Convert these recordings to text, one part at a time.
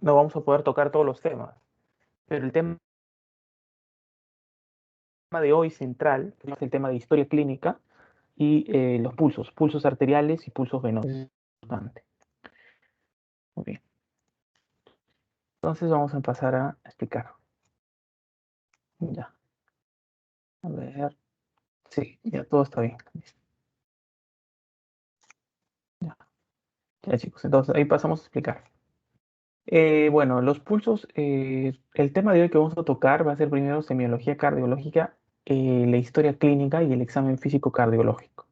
no vamos a poder tocar todos los temas, pero el tema de hoy central es el tema de historia clínica y los pulsos arteriales y pulsos venosos. Es importante. Muy bien. Entonces vamos a empezar a explicar. Ya. A ver. Sí, ya todo está bien. Ya, ya chicos, entonces ahí pasamos a explicar. Bueno, los pulsos, el tema de hoy que vamos a tocar va a ser primero semiología cardiológica, la historia clínica y el examen físico cardiológico.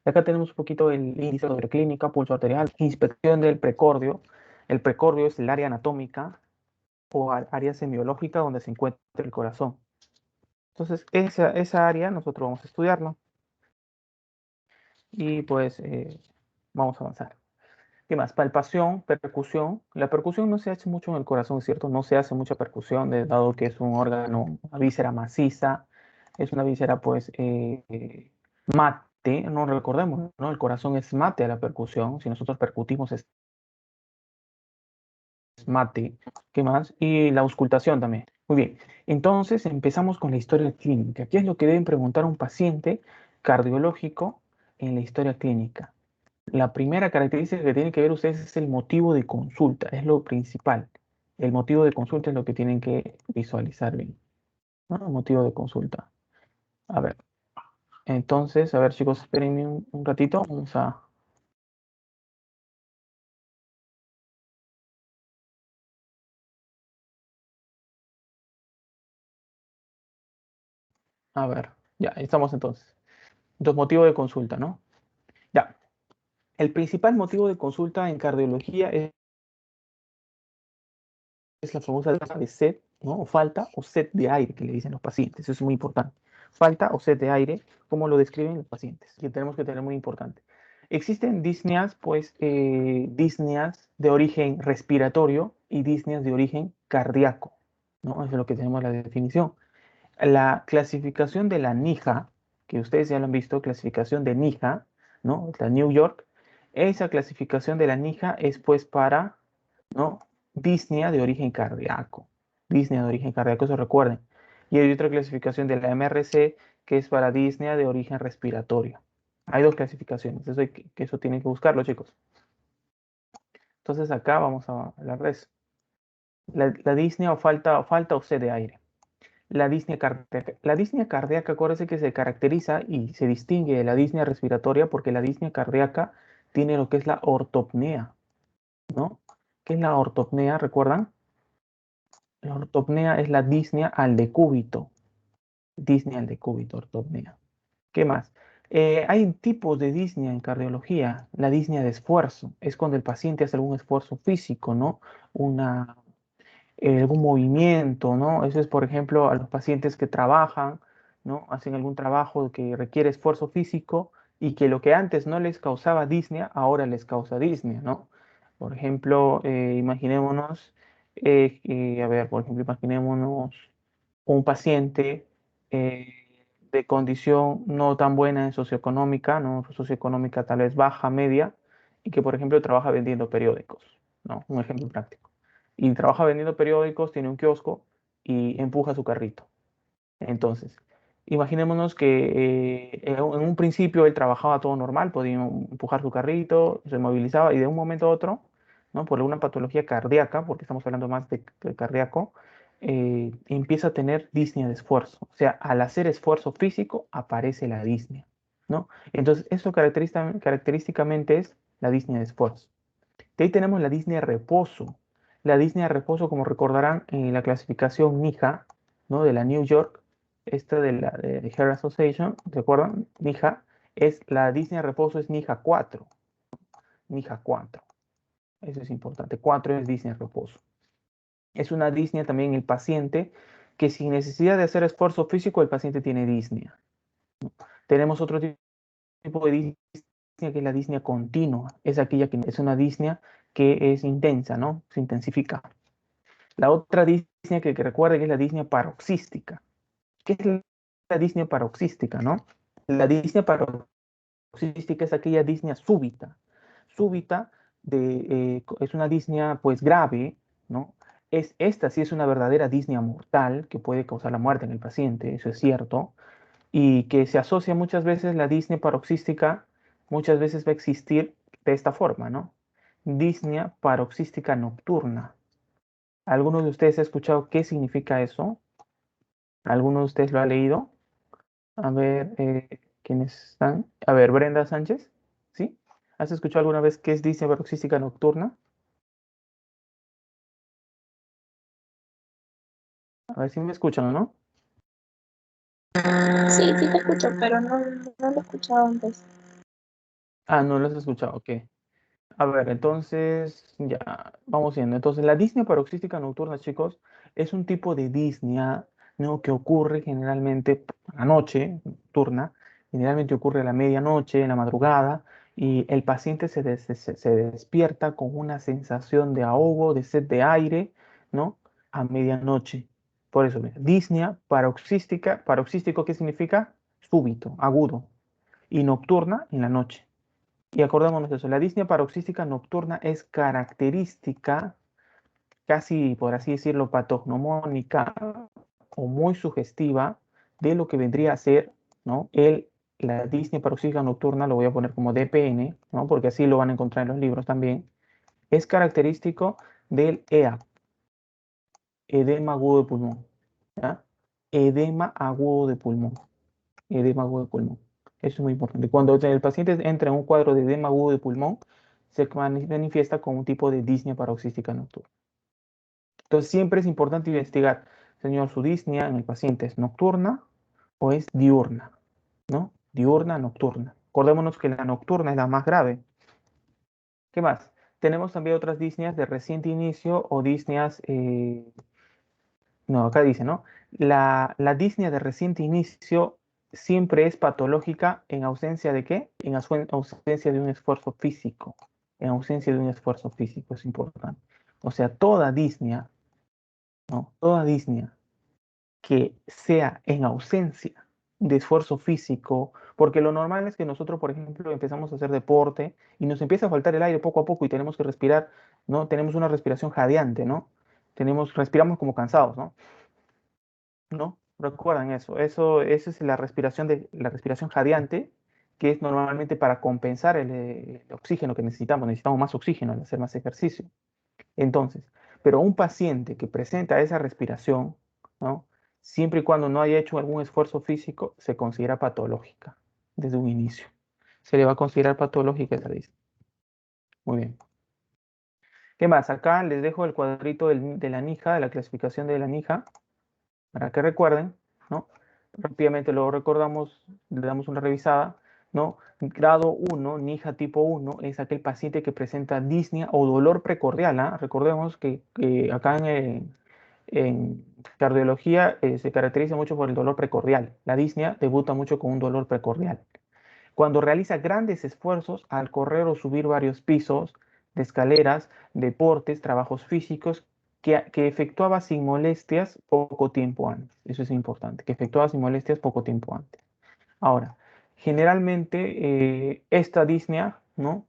Acá tenemos un poquito el índice de clínica, pulso arterial, inspección del precordio. El precordio es el área anatómica o área semiológica donde se encuentra el corazón. Entonces, esa área nosotros vamos a estudiarla y pues vamos a avanzar. ¿Qué más? Palpación, percusión. La percusión no se hace mucho en el corazón, ¿es cierto? No se hace mucha percusión, dado que es un órgano, una víscera maciza, es una víscera pues mate, no recordemos, ¿no? El corazón es mate a la percusión, si nosotros percutimos es mate. ¿Qué más? Y la auscultación también. Muy bien, entonces empezamos con la historia clínica. ¿Qué es lo que deben preguntar a un paciente cardiológico en la historia clínica? La primera característica que tienen que ver ustedes es el motivo de consulta, es lo principal. El motivo de consulta es lo que tienen que visualizar bien, ¿no? El motivo de consulta. A ver, entonces, a ver chicos, espérenme un ratito, a ver, ya, estamos entonces. Entonces, motivo de consulta, ¿no? Ya, el principal motivo de consulta en cardiología es la famosa de sed, ¿no? O falta o sed de aire que le dicen los pacientes. Eso es muy importante. Falta o sed de aire, como lo describen los pacientes, que tenemos que tener muy importante. Existen disneas, pues, disneas de origen respiratorio y disneas de origen cardíaco, ¿no? Eso es lo que tenemos la definición. La clasificación de la NIJA, que ustedes ya lo han visto, clasificación de NIJA, ¿no? La New York, esa clasificación de la NIJA es pues para, ¿no? Disnea de origen cardíaco. Disnea de origen cardíaco, eso recuerden. Y hay otra clasificación de la MRC que es para disnea de origen respiratorio. Hay dos clasificaciones, eso tienen que buscarlo, chicos. Entonces acá vamos a la res. La disnea o falta o sed de aire. La disnea cardíaca, acuérdense que se caracteriza y se distingue de la disnea respiratoria porque la disnea cardíaca tiene lo que es la ortopnea, ¿no? ¿Qué es la ortopnea? ¿Recuerdan? La ortopnea es la disnea al decúbito. Disnea al decúbito, ortopnea. ¿Qué más? Hay tipos de disnea en cardiología. La disnea de esfuerzo es cuando el paciente hace algún esfuerzo físico, ¿no? Una algún movimiento, ¿no? Eso es, por ejemplo, a los pacientes que trabajan, ¿no? Hacen algún trabajo que requiere esfuerzo físico y que lo que antes no les causaba disnea, ahora les causa disnea, ¿no? Por ejemplo, imaginémonos, a ver, por ejemplo, imaginémonos un paciente eh, de condición no tan buena en socioeconómica, ¿no? Socioeconómica tal vez baja, media, y que, por ejemplo, trabaja vendiendo periódicos, ¿no? Un ejemplo práctico. Y trabaja vendiendo periódicos, tiene un kiosco y empuja su carrito. Entonces, imaginémonos que en un principio él trabajaba todo normal, podía empujar su carrito, se movilizaba y de un momento a otro, ¿no? Por una patología cardíaca, porque estamos hablando más de cardíaco, empieza a tener disnea de esfuerzo. O sea, al hacer esfuerzo físico aparece la disnea, ¿no? Entonces, eso característicamente es la disnea de esfuerzo. De ahí tenemos la disnea de reposo. La disnea de reposo, como recordarán, en la clasificación NIJA, ¿no? De la New York, esta de Heart Association, ¿recuerdan? NIJA, es la disnea de reposo es NIJA 4. NIJA 4. Eso es importante. 4 es disnea de reposo. Es una disnea también en el paciente que sin necesidad de hacer esfuerzo físico, el paciente tiene disnea. Tenemos otro tipo de disnea que es la disnea continua. Es aquella que es una disnea que es intensa, ¿no? Se intensifica. La otra disnea que recuerde que es la disnea paroxística. ¿Qué es la disnea paroxística, no? La disnea paroxística es aquella disnea súbita. Súbita es una disnea pues grave, ¿no? Esta sí es una verdadera disnea mortal que puede causar la muerte en el paciente, eso es cierto, y que se asocia muchas veces la disnea paroxística, muchas veces va a existir de esta forma, ¿no? Disnea paroxística nocturna. ¿Alguno de ustedes ha escuchado qué significa eso? ¿Alguno de ustedes lo ha leído? A ver, ¿quiénes están? A ver, Brenda Sánchez, ¿sí? ¿Has escuchado alguna vez qué es disnea paroxística nocturna? A ver si me escuchan o no. Sí, sí te escucho, pero no lo he escuchado antes. Ah, no lo has escuchado, ok. A ver, entonces, ya, vamos viendo. Entonces, la disnea paroxística nocturna, chicos, es un tipo de disnea, ¿no? Que ocurre generalmente por la noche nocturna, generalmente ocurre a la medianoche, en la madrugada, y el paciente se despierta con una sensación de ahogo, de sed de aire, ¿no? A medianoche. Por eso, mira, disnea paroxística, paroxístico, ¿qué significa? Súbito, agudo, y nocturna en la noche. Y acordémonos de eso, la disnea paroxística nocturna es característica, casi por así decirlo, patognomónica o muy sugestiva de lo que vendría a ser, ¿no? La disnea paroxística nocturna, lo voy a poner como DPN, ¿no? Porque así lo van a encontrar en los libros también, es característico del EA, edema agudo de pulmón, ¿ya? Edema agudo de pulmón. Edema agudo de pulmón. Eso es muy importante. Cuando el paciente entra en un cuadro de edema agudo de pulmón, se manifiesta con un tipo de disnea paroxística nocturna. Entonces, siempre es importante investigar, señor, su disnea en el paciente es nocturna o es diurna, ¿no? Diurna, nocturna. Acordémonos que la nocturna es la más grave. ¿Qué más? Tenemos también otras disneas de reciente inicio o disneas no, acá dice, ¿no? La disnea de reciente inicio siempre es patológica en ausencia de ¿qué? En ausencia de un esfuerzo físico. En ausencia de un esfuerzo físico, es importante. O sea, toda disnea, ¿no? Toda disnea que sea en ausencia de esfuerzo físico, porque lo normal es que nosotros, por ejemplo, empezamos a hacer deporte y nos empieza a faltar el aire poco a poco y tenemos que respirar, ¿no? Tenemos una respiración jadeante, ¿no? Respiramos como cansados, ¿no? ¿No? Recuerdan eso. Eso es la respiración jadeante, que es normalmente para compensar el oxígeno que necesitamos. Necesitamos más oxígeno al hacer más ejercicio. Entonces, pero un paciente que presenta esa respiración, ¿no? Siempre y cuando no haya hecho algún esfuerzo físico, se considera patológica desde un inicio. Se le va a considerar patológica esa disnea. Muy bien. ¿Qué más? Acá les dejo el cuadrito de la NIJA, de la clasificación de la NIJA, para que recuerden, ¿no? Rápidamente lo recordamos, le damos una revisada, ¿no? Grado 1, NIJA tipo 1, es aquel paciente que presenta disnea o dolor precordial, ¿ah? Recordemos que acá en cardiología se caracteriza mucho por el dolor precordial. La disnea debuta mucho con un dolor precordial. Cuando realiza grandes esfuerzos al correr o subir varios pisos de escaleras, deportes, trabajos físicos, que efectuaba sin molestias poco tiempo antes. Eso es importante, que efectuaba sin molestias poco tiempo antes. Ahora, generalmente esta disnea, ¿no?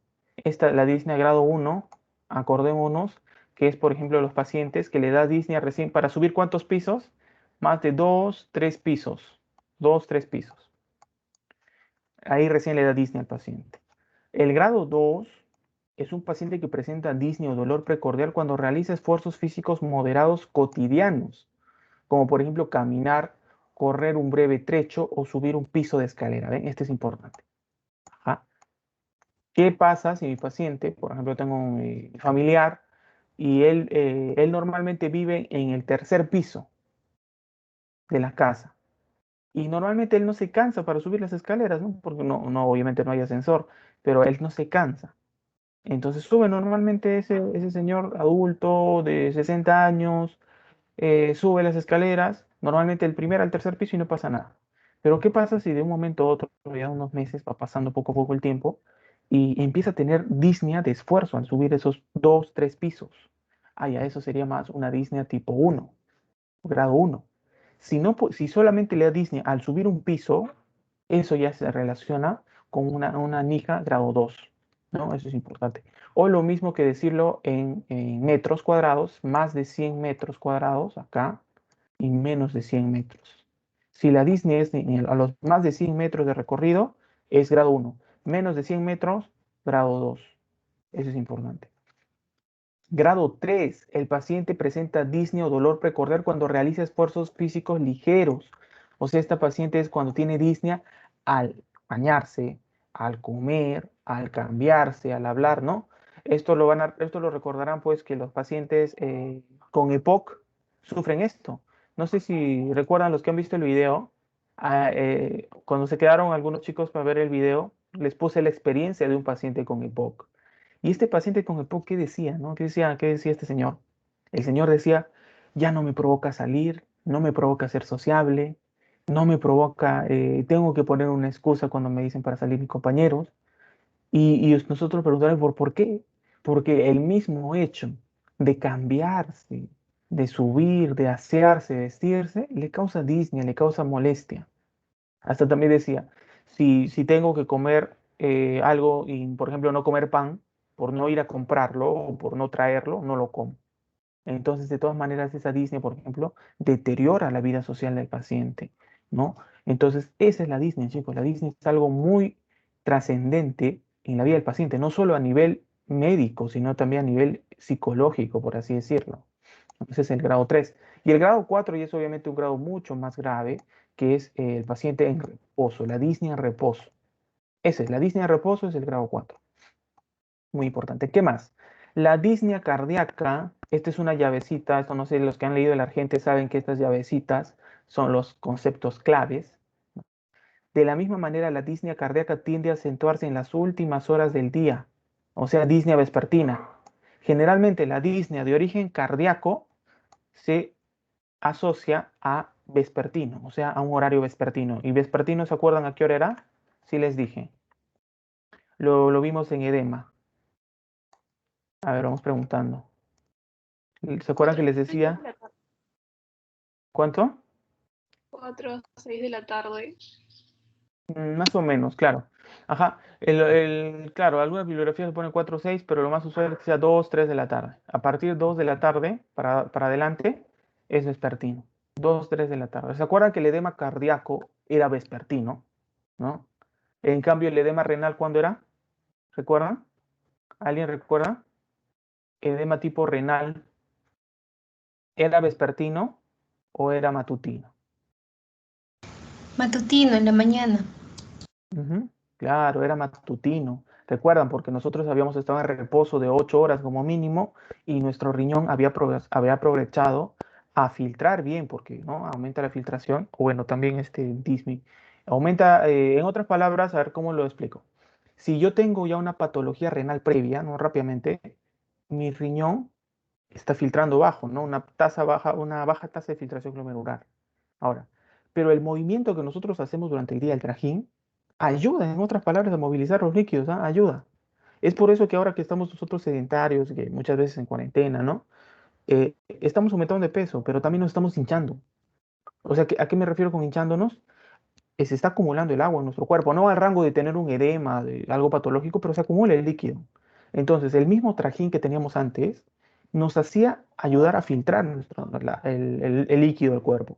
La disnea grado 1, acordémonos que es, por ejemplo, los pacientes que le da disnea recién para subir ¿cuántos pisos? Más de 2, 3 pisos. 2, 3 pisos. Ahí recién le da disnea al paciente. El grado 2 es un paciente que presenta disnea o dolor precordial cuando realiza esfuerzos físicos moderados cotidianos, como por ejemplo caminar, correr un breve trecho o subir un piso de escalera. ¿Ven? Este es importante. Ajá. ¿Qué pasa si mi paciente, por ejemplo, tengo un familiar y él normalmente vive en el tercer piso de la casa? Y normalmente él no se cansa para subir las escaleras, ¿no? Porque obviamente no hay ascensor, pero él no se cansa. Entonces sube normalmente ese señor adulto de 60 años, sube las escaleras, normalmente del primer al tercer piso y no pasa nada. Pero ¿qué pasa si de un momento a otro, ya unos meses, va pasando poco a poco el tiempo y empieza a tener disnea de esfuerzo al subir esos 2, 3 pisos? Ah, ya eso sería más una disnea tipo 1, grado 1. Si, no, si solamente le da disnea al subir un piso, eso ya se relaciona con una NIJA grado 2. ¿no? Eso es importante. O lo mismo que decirlo en metros cuadrados, más de 100 metros cuadrados acá y menos de 100 metros. Si la disnea es a los más de 100 metros de recorrido, es grado 1. Menos de 100 metros, grado 2. Eso es importante. Grado 3. El paciente presenta disnea o dolor precordial cuando realiza esfuerzos físicos ligeros. O sea, esta paciente es cuando tiene disnea al bañarse, al comer, al cambiarse, al hablar, ¿no? Esto lo recordarán pues que los pacientes con EPOC sufren esto. No sé si recuerdan los que han visto el video, cuando se quedaron algunos chicos para ver el video, les puse la experiencia de un paciente con EPOC. Y este paciente con EPOC, ¿qué decía, no? Qué decía este señor? El señor decía, ya no me provoca salir, no me provoca ser sociable, no me provoca, tengo que poner una excusa cuando me dicen para salir mis compañeros. Y nosotros preguntamos por qué. Porque el mismo hecho de cambiarse, de subir, de asearse, de vestirse, le causa disnea, le causa molestia. Hasta también decía, si tengo que comer algo y, por ejemplo, no comer pan, por no ir a comprarlo o por no traerlo, no lo como. Entonces, de todas maneras, esa disnea, por ejemplo, deteriora la vida social del paciente, ¿no? Entonces, esa es la disnea, chicos. La disnea es algo muy trascendente en la vida del paciente, no solo a nivel médico, sino también a nivel psicológico, por así decirlo. Ese es el grado 3. Y el grado 4 y es obviamente un grado mucho más grave, que es el paciente en reposo, la disnea en reposo. Ese es, la disnea en reposo es el grado 4. Muy importante. ¿Qué más? La disnea cardíaca, esta es una llavecita, esto no sé, los que han leído el Argente saben que estas llavecitas son los conceptos claves. De la misma manera, la disnea cardíaca tiende a acentuarse en las últimas horas del día, o sea, disnea vespertina. Generalmente la disnea de origen cardíaco se asocia a vespertino, o sea, a un horario vespertino. ¿Y vespertino se acuerdan a qué hora era? Sí les dije. Lo vimos en edema. A ver, vamos preguntando. ¿Se acuerdan que les decía? ¿Cuánto? 4 o 6 de la tarde. Más o menos, claro. Ajá. Claro, algunas bibliografías se ponen 4 o 6, pero lo más usual es que sea 2, 3 de la tarde. A partir de 2 de la tarde para adelante es vespertino. 2, 3 de la tarde. ¿Se acuerdan que el edema cardíaco era vespertino? ¿No? En cambio, el edema renal, ¿cuándo era? ¿Recuerdan? ¿Alguien recuerda? Edema tipo renal, ¿era vespertino o era matutino? Matutino, en la mañana. Ujú. Claro, era matutino. Recuerdan, porque nosotros habíamos estado en reposo de 8 horas como mínimo y nuestro riñón había aprovechado a filtrar bien, porque ¿no? Aumenta la filtración, o bueno, también aumenta, en otras palabras, a ver cómo lo explico. Si yo tengo ya una patología renal previa, no rápidamente, mi riñón está filtrando bajo, ¿no? Una baja tasa de filtración glomerular. Ahora, pero el movimiento que nosotros hacemos durante el día, el trajín, ayuda, en otras palabras, a movilizar los líquidos, ¿ah? Ayuda. Es por eso que ahora que estamos nosotros sedentarios, que muchas veces en cuarentena, ¿no? Estamos aumentando de peso, pero también nos estamos hinchando. O sea, ¿a qué me refiero con hinchándonos? Se está acumulando el agua en nuestro cuerpo, no al rango de tener un edema, de algo patológico, pero se acumula el líquido. Entonces, el mismo trajín que teníamos antes nos hacía ayudar a filtrar el líquido del cuerpo.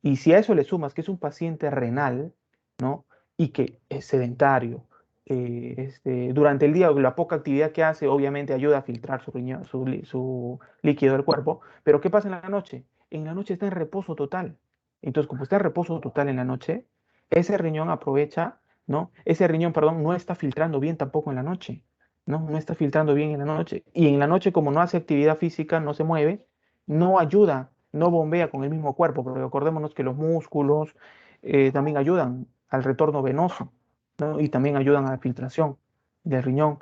Y si a eso le sumas que es un paciente renal, ¿no? Y que es sedentario, durante el día la poca actividad que hace obviamente ayuda a filtrar su líquido del cuerpo, pero ¿qué pasa en la noche? En la noche está en reposo total. Entonces, como está en reposo total en la noche, ese riñón aprovecha, ¿no? Ese riñón, perdón, no está filtrando bien tampoco en la noche, ¿no? No está filtrando bien en la noche. Y en la noche, como no hace actividad física, no se mueve, no ayuda, no bombea con el mismo cuerpo, porque acordémonos que los músculos también ayudan al retorno venoso, ¿no? Y también ayudan a la filtración del riñón.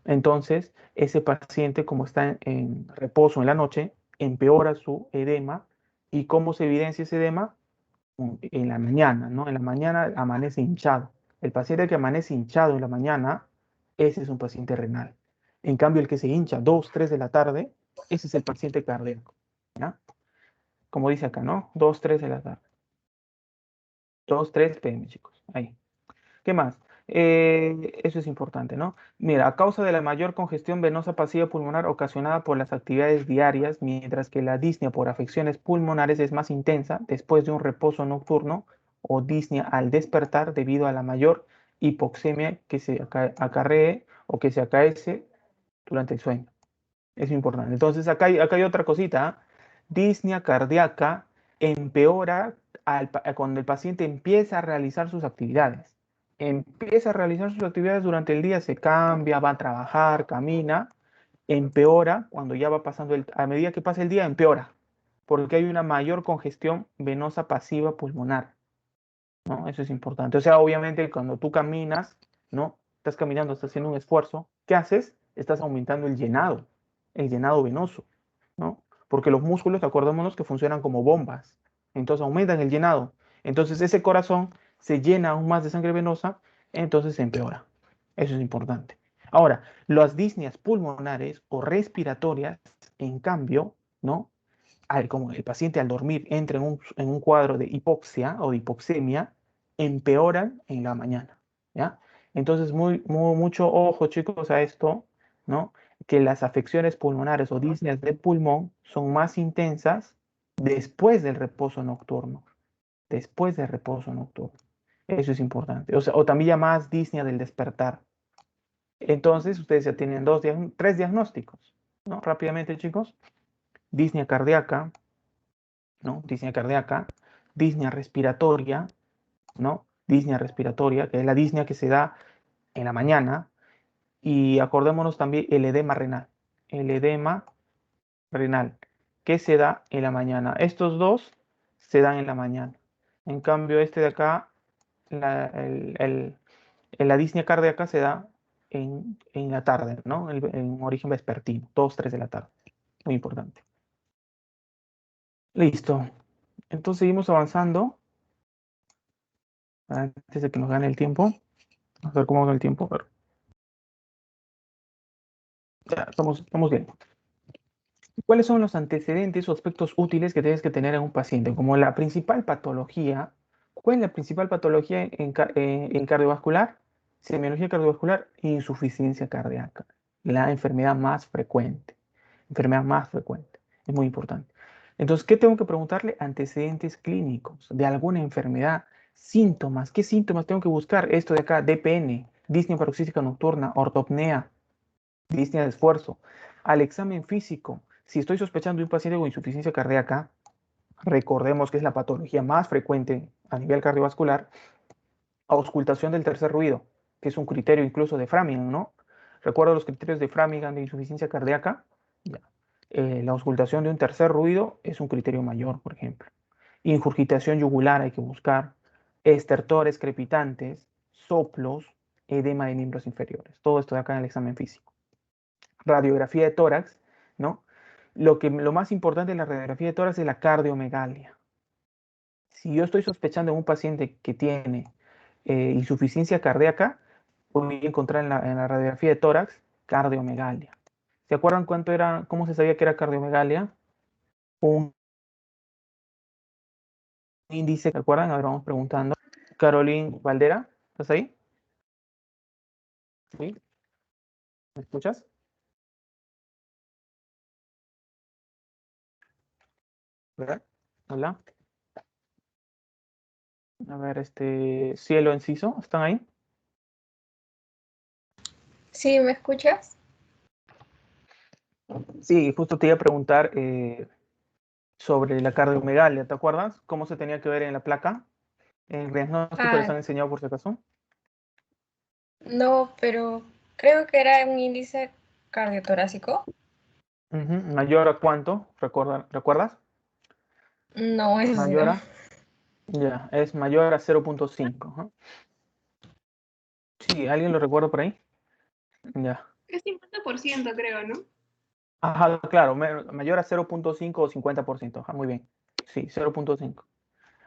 Entonces, ese paciente, como está en reposo en la noche, empeora su edema. ¿Y cómo se evidencia ese edema? En la mañana, ¿no? En la mañana amanece hinchado. El paciente que amanece hinchado en la mañana, ese es un paciente renal. En cambio, el que se hincha 2, 3 de la tarde, ese es el paciente cardíaco, ¿ya? Como dice acá, ¿no? 2, 3 de la tarde. 2, 3 pm, chicos. Ahí. ¿Qué más? Eso es importante, ¿no? Mira, a causa de la mayor congestión venosa pasiva pulmonar ocasionada por las actividades diarias, mientras que la disnea por afecciones pulmonares es más intensa después de un reposo nocturno o disnea al despertar debido a la mayor hipoxemia que se acarree o que se acaece durante el sueño. Es importante. Entonces, acá hay otra cosita. ¿Ah? Disnea cardíaca empeora cuando el paciente empieza a realizar sus actividades. Empieza a realizar sus actividades durante el día, se cambia, va a trabajar, camina, empeora cuando ya va pasando a medida que pasa el día, empeora, porque hay una mayor congestión venosa pasiva pulmonar, ¿no? Eso es importante. O sea, obviamente cuando tú caminas, ¿no? Estás caminando, estás haciendo un esfuerzo, ¿qué haces? Estás aumentando el llenado venoso, ¿no? Porque los músculos, acordémonos que funcionan como bombas, entonces aumentan el llenado. Entonces ese corazón se llena aún más de sangre venosa, entonces se empeora. Eso es importante. Ahora, las disneas pulmonares o respiratorias, en cambio, ¿no? Como el paciente al dormir entra en un cuadro de hipoxia o de hipoxemia, empeoran en la mañana, ¿ya? Entonces, mucho ojo, chicos, a esto, ¿no? Que las afecciones pulmonares o disneas de pulmón son más intensas después del reposo nocturno, después del reposo nocturno. Eso es importante. O sea, o también llamadas disnea del despertar. Entonces, ustedes ya tienen tres diagnósticos, ¿no? Rápidamente, chicos. Disnea cardíaca, ¿no? Disnea cardíaca, disnea respiratoria, ¿no? Disnea respiratoria, que es la disnea que se da en la mañana, y acordémonos también el edema renal, que se da en la mañana. Estos dos se dan en la mañana. En cambio, este de acá, la disnea cardíaca se da en la tarde, ¿no? En origen vespertino, 2, 3 de la tarde. Muy importante. Listo. Entonces seguimos avanzando. Antes de que nos gane el tiempo. A ver cómo va el tiempo. A ver. Ya, estamos bien. ¿Cuáles son los antecedentes o aspectos útiles que tienes que tener en un paciente? Como la principal patología. ¿Cuál es la principal patología en cardiovascular? Semiología cardiovascular, insuficiencia cardíaca. La enfermedad más frecuente. Enfermedad más frecuente. Es muy importante. Entonces, ¿qué tengo que preguntarle? Antecedentes clínicos de alguna enfermedad, síntomas. ¿Qué síntomas tengo que buscar? Esto de acá, DPN, disnea paroxística nocturna, ortopnea, disnea de esfuerzo. Al examen físico, si estoy sospechando de un paciente con insuficiencia cardíaca, recordemos que es la patología más frecuente a nivel cardiovascular, auscultación del tercer ruido, que es un criterio incluso de Framingham, ¿no? ¿Recuerdo los criterios de Framingham de insuficiencia cardíaca? Ya. La auscultación de un tercer ruido es un criterio mayor, por ejemplo. Ingurgitación yugular hay que buscar, estertores crepitantes, soplos, edema de miembros inferiores. Todo esto de acá en el examen físico. Radiografía de tórax, ¿no? Lo más importante en la radiografía de tórax es la cardiomegalia. Si yo estoy sospechando en un paciente que tiene insuficiencia cardíaca, voy a encontrar en la radiografía de tórax cardiomegalia. ¿Se acuerdan cómo se sabía que era cardiomegalia? Un índice, ¿se acuerdan? A ver, vamos preguntando. Caroline Valdera, ¿estás ahí? ¿Sí? ¿Me escuchas? ¿Verdad? Hola. A ver, Cielo Enciso, ¿están ahí? Sí, ¿me escuchas? Sí, justo te iba a preguntar sobre la cardiomegalia, ¿te acuerdas? ¿Cómo se tenía que ver en la placa? ¿El diagnóstico les Ah, han enseñado por si acaso? no, pero creo que era un índice cardiotorácico. ¿Mayor a cuánto? ¿Recuerdas? No, es ¿Mayor no. a? Ya, es mayor a 0.5. ¿Ah? Sí, ¿alguien lo recuerda por ahí? Ya. Es 50% creo, ¿no? Ajá, claro, mayor a 0.5 o 50%. Ajá, muy bien. Sí, 0.5.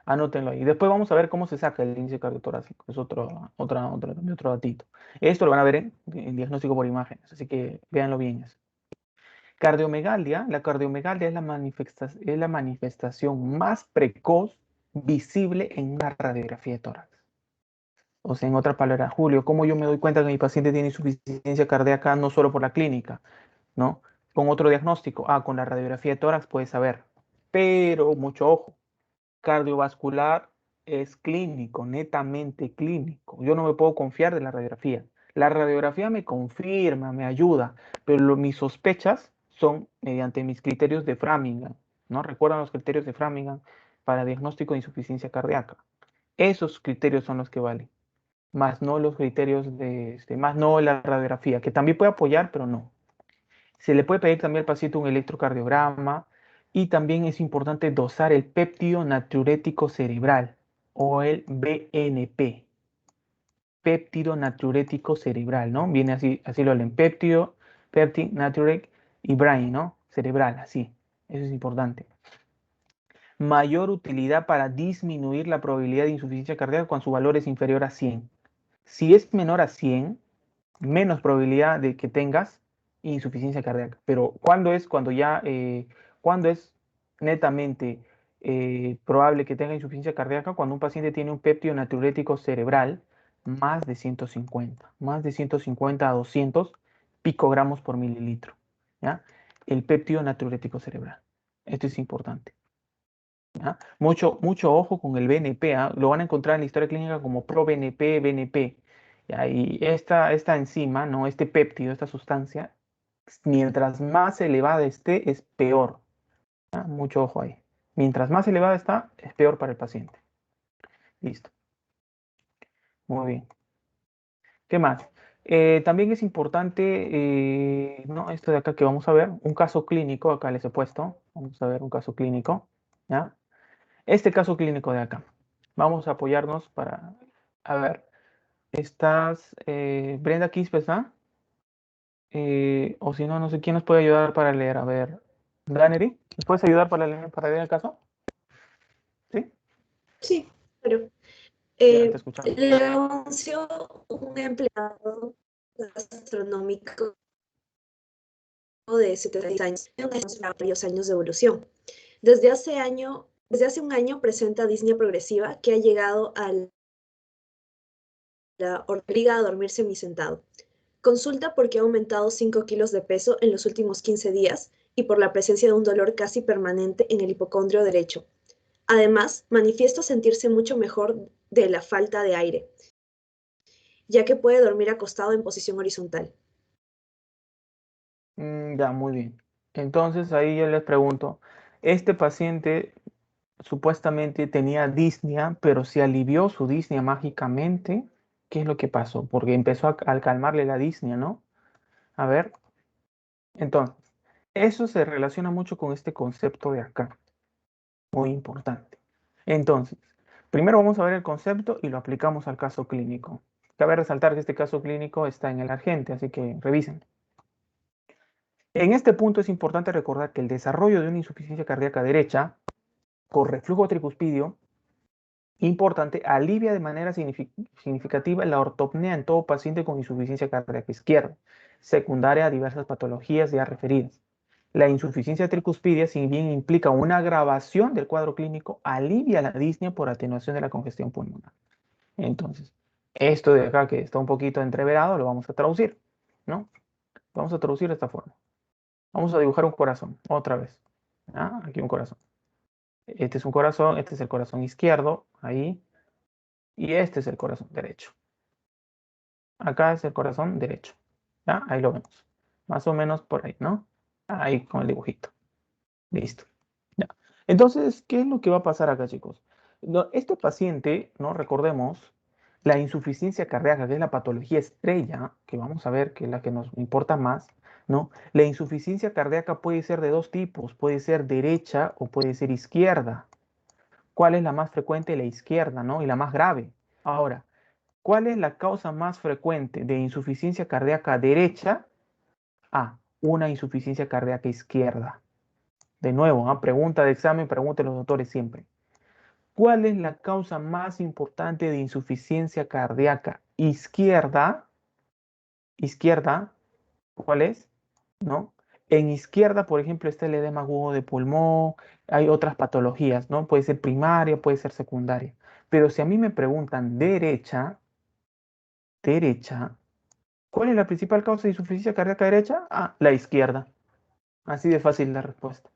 Anótenlo ahí. Después vamos a ver cómo se saca el índice cardiotorácico. Es otro datito. Esto lo van a ver en diagnóstico por imágenes, así que véanlo bien. Cardiomegalia, la cardiomegalia es la manifestación más precoz visible en una radiografía de tórax. O sea, en otras palabras, Julio, ¿cómo yo me doy cuenta que mi paciente tiene insuficiencia cardíaca no solo por la clínica, ¿no? Con otro diagnóstico, con la radiografía de tórax puedes saber, pero mucho ojo, cardiovascular es clínico, netamente clínico. Yo no me puedo confiar de la radiografía. La radiografía me confirma, me ayuda, pero mis sospechas son mediante mis criterios de Framingham, ¿no? ¿Recuerdan los criterios de Framingham para diagnóstico de insuficiencia cardíaca? Esos criterios son los que valen, más no los criterios más no la radiografía, que también puede apoyar, pero no. Se le puede pedir también al paciente un electrocardiograma y también es importante dosar el péptido natriurético cerebral o el BNP, péptido natriurético cerebral, ¿no? Viene así lo leen, péptido, peptide, natriuretic y brain, ¿no? Cerebral, así. Eso es importante. Mayor utilidad para disminuir la probabilidad de insuficiencia cardíaca cuando su valor es inferior a 100. Si es menor a 100, menos probabilidad de que tengas insuficiencia cardíaca. Pero ¿cuándo es cuando es netamente probable que tenga insuficiencia cardíaca? Cuando un paciente tiene un péptido natriurético cerebral más de 150 a 200 picogramos por mililitro, ¿ya? El péptido natriurético cerebral. Esto es importante, ¿ya? Mucho ojo con el BNP, ¿ah? Lo van a encontrar en la historia clínica como ProBNP, BNP. ¿Ya? Y esta enzima, ¿no? Este péptido, esta sustancia, mientras más elevada esté, es peor, ¿ya? Mucho ojo ahí. Mientras más elevada está, es peor para el paciente. Listo. Muy bien. ¿Qué más? También es importante, ¿no? Esto de acá que vamos a ver, un caso clínico, acá les he puesto. Vamos a ver un caso clínico, ¿ya? Este caso clínico de acá. Vamos a apoyarnos para, a ver, Brenda Quispe, ¿está? O si no, no sé quién nos puede ayudar para leer. A ver, Danery, ¿nos puedes ayudar para leer el caso? ¿Sí? Sí, pero Ya, te escuchamos. le anunció un empleado gastronómico de 76 años, varios años de evolución. Desde hace un año presenta disnea progresiva que ha llegado a la obliga a dormir semisentado. Consulta porque ha aumentado 5 kilos de peso en los últimos 15 días y por la presencia de un dolor casi permanente en el hipocondrio derecho. Además, manifiesta sentirse mucho mejor de la falta de aire, ya que puede dormir acostado en posición horizontal. Ya, muy bien. Entonces ahí yo les pregunto, este paciente supuestamente tenía disnea, pero se alivió su disnea mágicamente. ¿Qué es lo que pasó? Porque empezó a calmarle la disnea, ¿no? A ver, entonces, eso se relaciona mucho con este concepto de acá, muy importante. Entonces, primero vamos a ver el concepto y lo aplicamos al caso clínico. Cabe resaltar que este caso clínico está en el Argente, así que revisen. En este punto es importante recordar que el desarrollo de una insuficiencia cardíaca derecha con reflujo tricuspidio importante alivia de manera significativa la ortopnea en todo paciente con insuficiencia cardíaca izquierda, secundaria a diversas patologías ya referidas. La insuficiencia tricuspidia, si bien implica una agravación del cuadro clínico, alivia la disnea por atenuación de la congestión pulmonar. Entonces, esto de acá que está un poquito entreverado, lo vamos a traducir, ¿no? Vamos a traducir de esta forma. Vamos a dibujar un corazón, otra vez. Aquí un corazón. Este es un corazón, este es el corazón izquierdo, ahí, y este es el corazón derecho. Acá es el corazón derecho, ¿ya? Ahí lo vemos. Más o menos por ahí, ¿no? Ahí con el dibujito. Listo. Ya. Entonces, ¿qué es lo que va a pasar acá, chicos? Este paciente, ¿no? Recordemos, la insuficiencia cardíaca, que es la patología estrella, que vamos a ver que es la que nos importa más, ¿no? La insuficiencia cardíaca puede ser de dos tipos, puede ser derecha o puede ser izquierda. ¿Cuál es la más frecuente? La izquierda, ¿no? Y la más grave. Ahora, ¿cuál es la causa más frecuente de insuficiencia cardíaca derecha? Una insuficiencia cardíaca izquierda. De nuevo, pregunta de examen, pregunten los doctores siempre. ¿Cuál es la causa más importante de insuficiencia cardíaca izquierda? Izquierda, ¿cuál es? ¿No? En izquierda, por ejemplo, está el edema agudo de pulmón, hay otras patologías, ¿no? Puede ser primaria, puede ser secundaria. Pero si a mí me preguntan derecha, derecha. ¿Cuál es la principal causa de insuficiencia cardíaca derecha? Ah, la izquierda. Así de fácil la respuesta.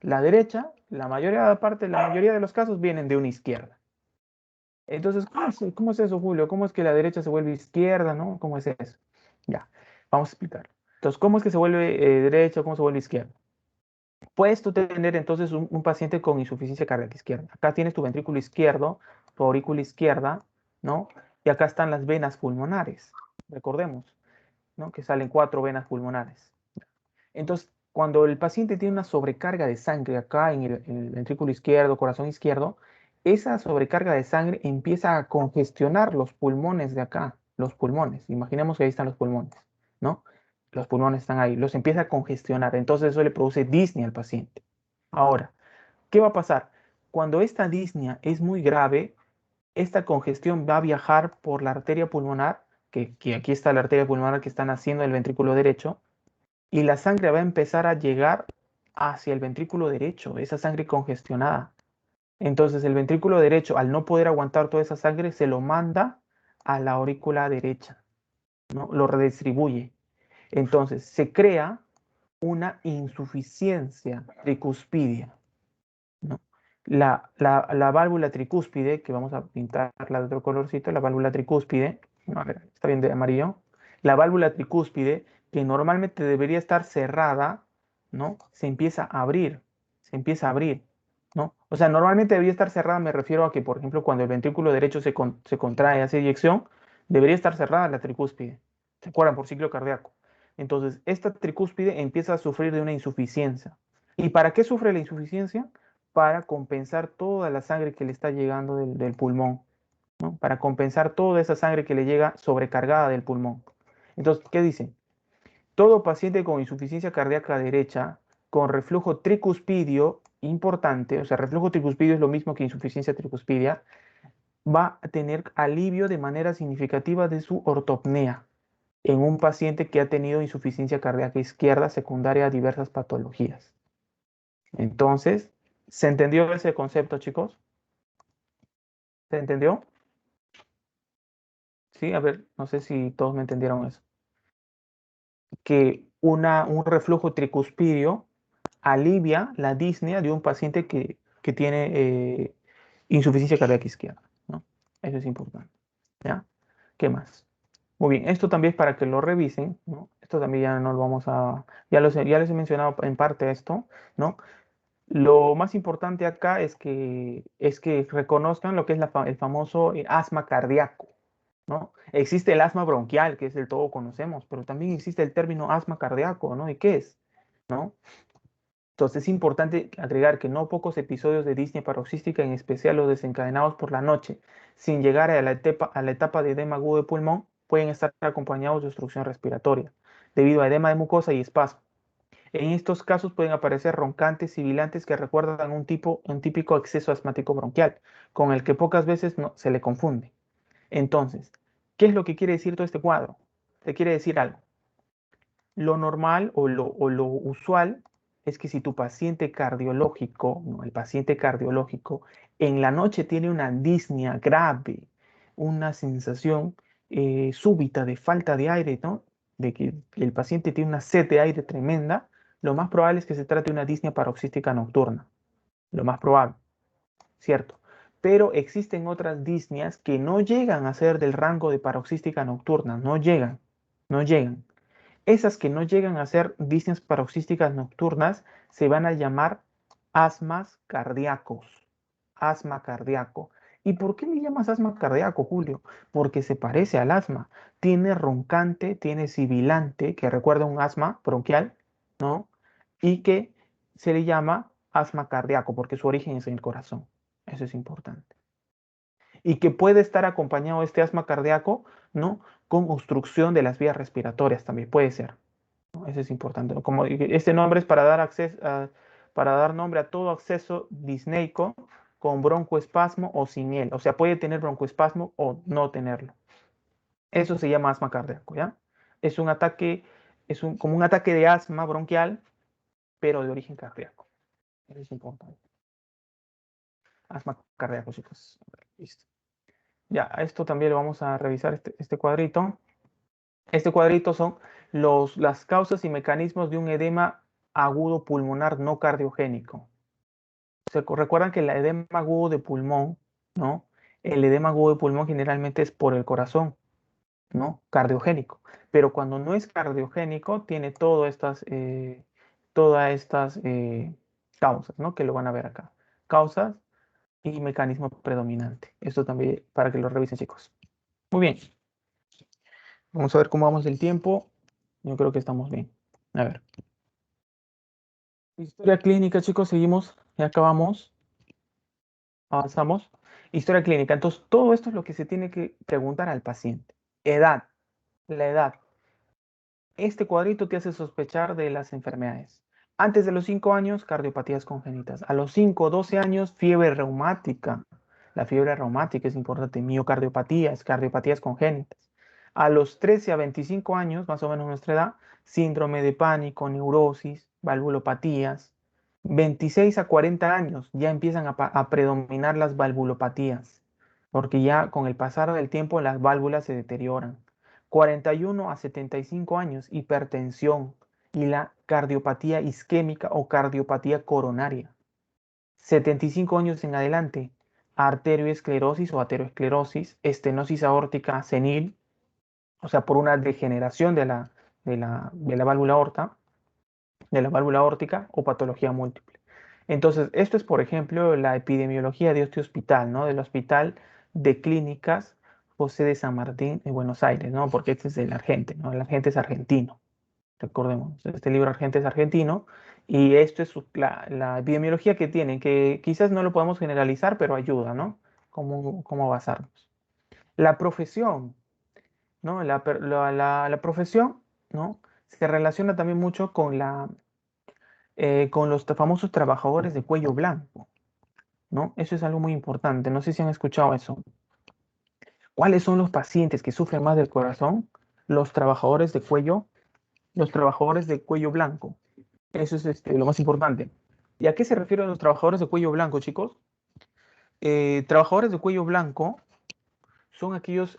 La derecha, la mayoría de los casos vienen de una izquierda. Entonces, ¿cómo es eso, Julio? ¿Cómo es que la derecha se vuelve izquierda, no? ¿Cómo es eso? Ya, vamos a explicarlo. Entonces, ¿cómo es que se vuelve derecha o cómo se vuelve izquierda? Puedes tú tener entonces un paciente con insuficiencia cardíaca izquierda. Acá tienes tu ventrículo izquierdo, tu aurícula izquierda, ¿no? Y acá están las venas pulmonares. Recordemos, ¿no? Que salen 4 venas pulmonares. Entonces, cuando el paciente tiene una sobrecarga de sangre acá en el ventrículo izquierdo, corazón izquierdo, esa sobrecarga de sangre empieza a congestionar los pulmones de acá, los pulmones. Imaginemos que ahí están los pulmones, ¿no? Los pulmones están ahí, los empieza a congestionar. Entonces eso le produce disnea al paciente. Ahora, ¿qué va a pasar? Cuando esta disnea es muy grave, esta congestión va a viajar por la arteria pulmonar, que aquí está la arteria pulmonar que está naciendo el ventrículo derecho, y la sangre va a empezar a llegar hacia el ventrículo derecho, esa sangre congestionada. Entonces el ventrículo derecho, al no poder aguantar toda esa sangre, se lo manda a la aurícula derecha, ¿no? Lo redistribuye. Entonces se crea una insuficiencia tricuspidia, ¿no? La válvula tricúspide, que vamos a pintarla de otro colorcito, la válvula tricúspide, a ver, está bien de amarillo, la válvula tricúspide, que normalmente debería estar cerrada, ¿no? Se empieza a abrir, ¿no? O sea, normalmente debería estar cerrada, me refiero a que, por ejemplo, cuando el ventrículo derecho se contrae, hace eyección, debería estar cerrada la tricúspide. ¿Se acuerdan? Por ciclo cardíaco. Entonces, esta tricúspide empieza a sufrir de una insuficiencia. ¿Y para qué sufre la insuficiencia? Para compensar toda la sangre que le está llegando del pulmón, ¿no? Para compensar toda esa sangre que le llega sobrecargada del pulmón. Entonces, ¿qué dicen? Todo paciente con insuficiencia cardíaca derecha, con reflujo tricuspidio importante, o sea, reflujo tricuspidio es lo mismo que insuficiencia tricuspidia, va a tener alivio de manera significativa de su ortopnea en un paciente que ha tenido insuficiencia cardíaca izquierda secundaria a diversas patologías. Entonces, ¿se entendió ese concepto, chicos? ¿Se entendió? Sí, a ver, no sé si todos me entendieron eso. Que un reflujo tricuspidio alivia la disnea de un paciente que tiene insuficiencia cardíaca izquierda, ¿no? Eso es importante, ¿ya? ¿Qué más? Muy bien, esto también es para que lo revisen, ¿no? Esto también ya no lo vamos a... Ya les he mencionado en parte esto, ¿no? Lo más importante acá es que reconozcan lo que es el famoso asma cardíaco, ¿no? Existe el asma bronquial, que es el todo conocemos, pero también existe el término asma cardíaco, ¿no? ¿Y qué es? ¿No? Entonces es importante agregar que no pocos episodios de disnea paroxística, en especial los desencadenados por la noche, sin llegar a la etapa de edema agudo de pulmón, pueden estar acompañados de obstrucción respiratoria, debido a edema de mucosa y espasmo. En estos casos pueden aparecer roncantes sibilantes que recuerdan un típico exceso asmático bronquial, con el que pocas veces se le confunde. Entonces, ¿qué es lo que quiere decir todo este cuadro? Te quiere decir algo. Lo normal o lo usual es que si tu paciente cardiológico, no, el paciente cardiológico, en la noche tiene una disnea grave, una sensación súbita de falta de aire, ¿no? De que el paciente tiene una sed de aire tremenda, lo más probable es que se trate de una disnea paroxística nocturna. Lo más probable, ¿cierto? Pero existen otras disneas que no llegan a ser del rango de paroxística nocturna, no llegan. Esas que no llegan a ser disneas paroxísticas nocturnas se van a llamar asmas cardíacos. Asma cardíaco. ¿Y por qué le llamas asma cardíaco, Julio? Porque se parece al asma. Tiene roncante, tiene sibilante, que recuerda un asma bronquial, ¿no? Y que se le llama asma cardíaco porque su origen es en el corazón. Eso es importante. Y que puede estar acompañado este asma cardíaco, ¿no? Con obstrucción de las vías respiratorias también puede ser. ¿No? Eso es importante, ¿no? Como este nombre es para dar nombre a todo acceso disneico con broncoespasmo o sin él. O sea, puede tener broncoespasmo o no tenerlo. Eso se llama asma cardíaco, ¿ya? Es un ataque, como un ataque de asma bronquial, pero de origen cardíaco. Eso es importante. Asma cardíaco, chicos. Listo. Ya, esto también lo vamos a revisar, este cuadrito. Este cuadrito son las causas y mecanismos de un edema agudo pulmonar no cardiogénico. Recuerdan que el edema agudo de pulmón, ¿no? El edema agudo de pulmón generalmente es por el corazón, ¿no? Cardiogénico. Pero cuando no es cardiogénico, tiene todas estas causas, ¿no? Que lo van a ver acá. Causas y mecanismo predominante. Esto también para que lo revisen, chicos. Muy bien. Vamos a ver cómo vamos del tiempo. Yo creo que estamos bien. A ver. Historia clínica, chicos, seguimos. Ya acabamos. Avanzamos. Historia clínica. Entonces, todo esto es lo que se tiene que preguntar al paciente. Edad. La edad. Este cuadrito te hace sospechar de las enfermedades. Antes de los 5 años, cardiopatías congénitas. A los 5 o 12 años, fiebre reumática. La fiebre reumática es importante. Miocardiopatías, cardiopatías congénitas. A los 13 a 25 años, más o menos nuestra edad, síndrome de pánico, neurosis, valvulopatías. 26 a 40 años ya empiezan a predominar las valvulopatías, porque ya con el pasar del tiempo las válvulas se deterioran. 41 a 75 años, hipertensión y la cardiopatía isquémica o cardiopatía coronaria. 75 años en adelante, arterioesclerosis o aterosclerosis, estenosis aórtica senil, o sea, por una degeneración de la válvula aorta, de la válvula aórtica o patología múltiple. Entonces, esto es, por ejemplo, la epidemiología de este hospital, ¿no? Del Hospital de Clínicas José de San Martín en Buenos Aires, ¿no? Porque este es el Argente, ¿no? El Argente es argentino, recordemos. Este libro Argente es argentino y esto es la epidemiología que tienen, que quizás no lo podemos generalizar, pero ayuda, ¿no? Cómo basarnos. La profesión, ¿no? La profesión, ¿no? Se relaciona también mucho con los famosos trabajadores de cuello blanco, ¿no? Eso es algo muy importante. No sé si han escuchado eso. ¿Cuáles son los pacientes que sufren más del corazón? Los trabajadores de cuello blanco. Eso es lo más importante. ¿Y a qué se refieren los trabajadores de cuello blanco, chicos? Trabajadores de cuello blanco son aquellos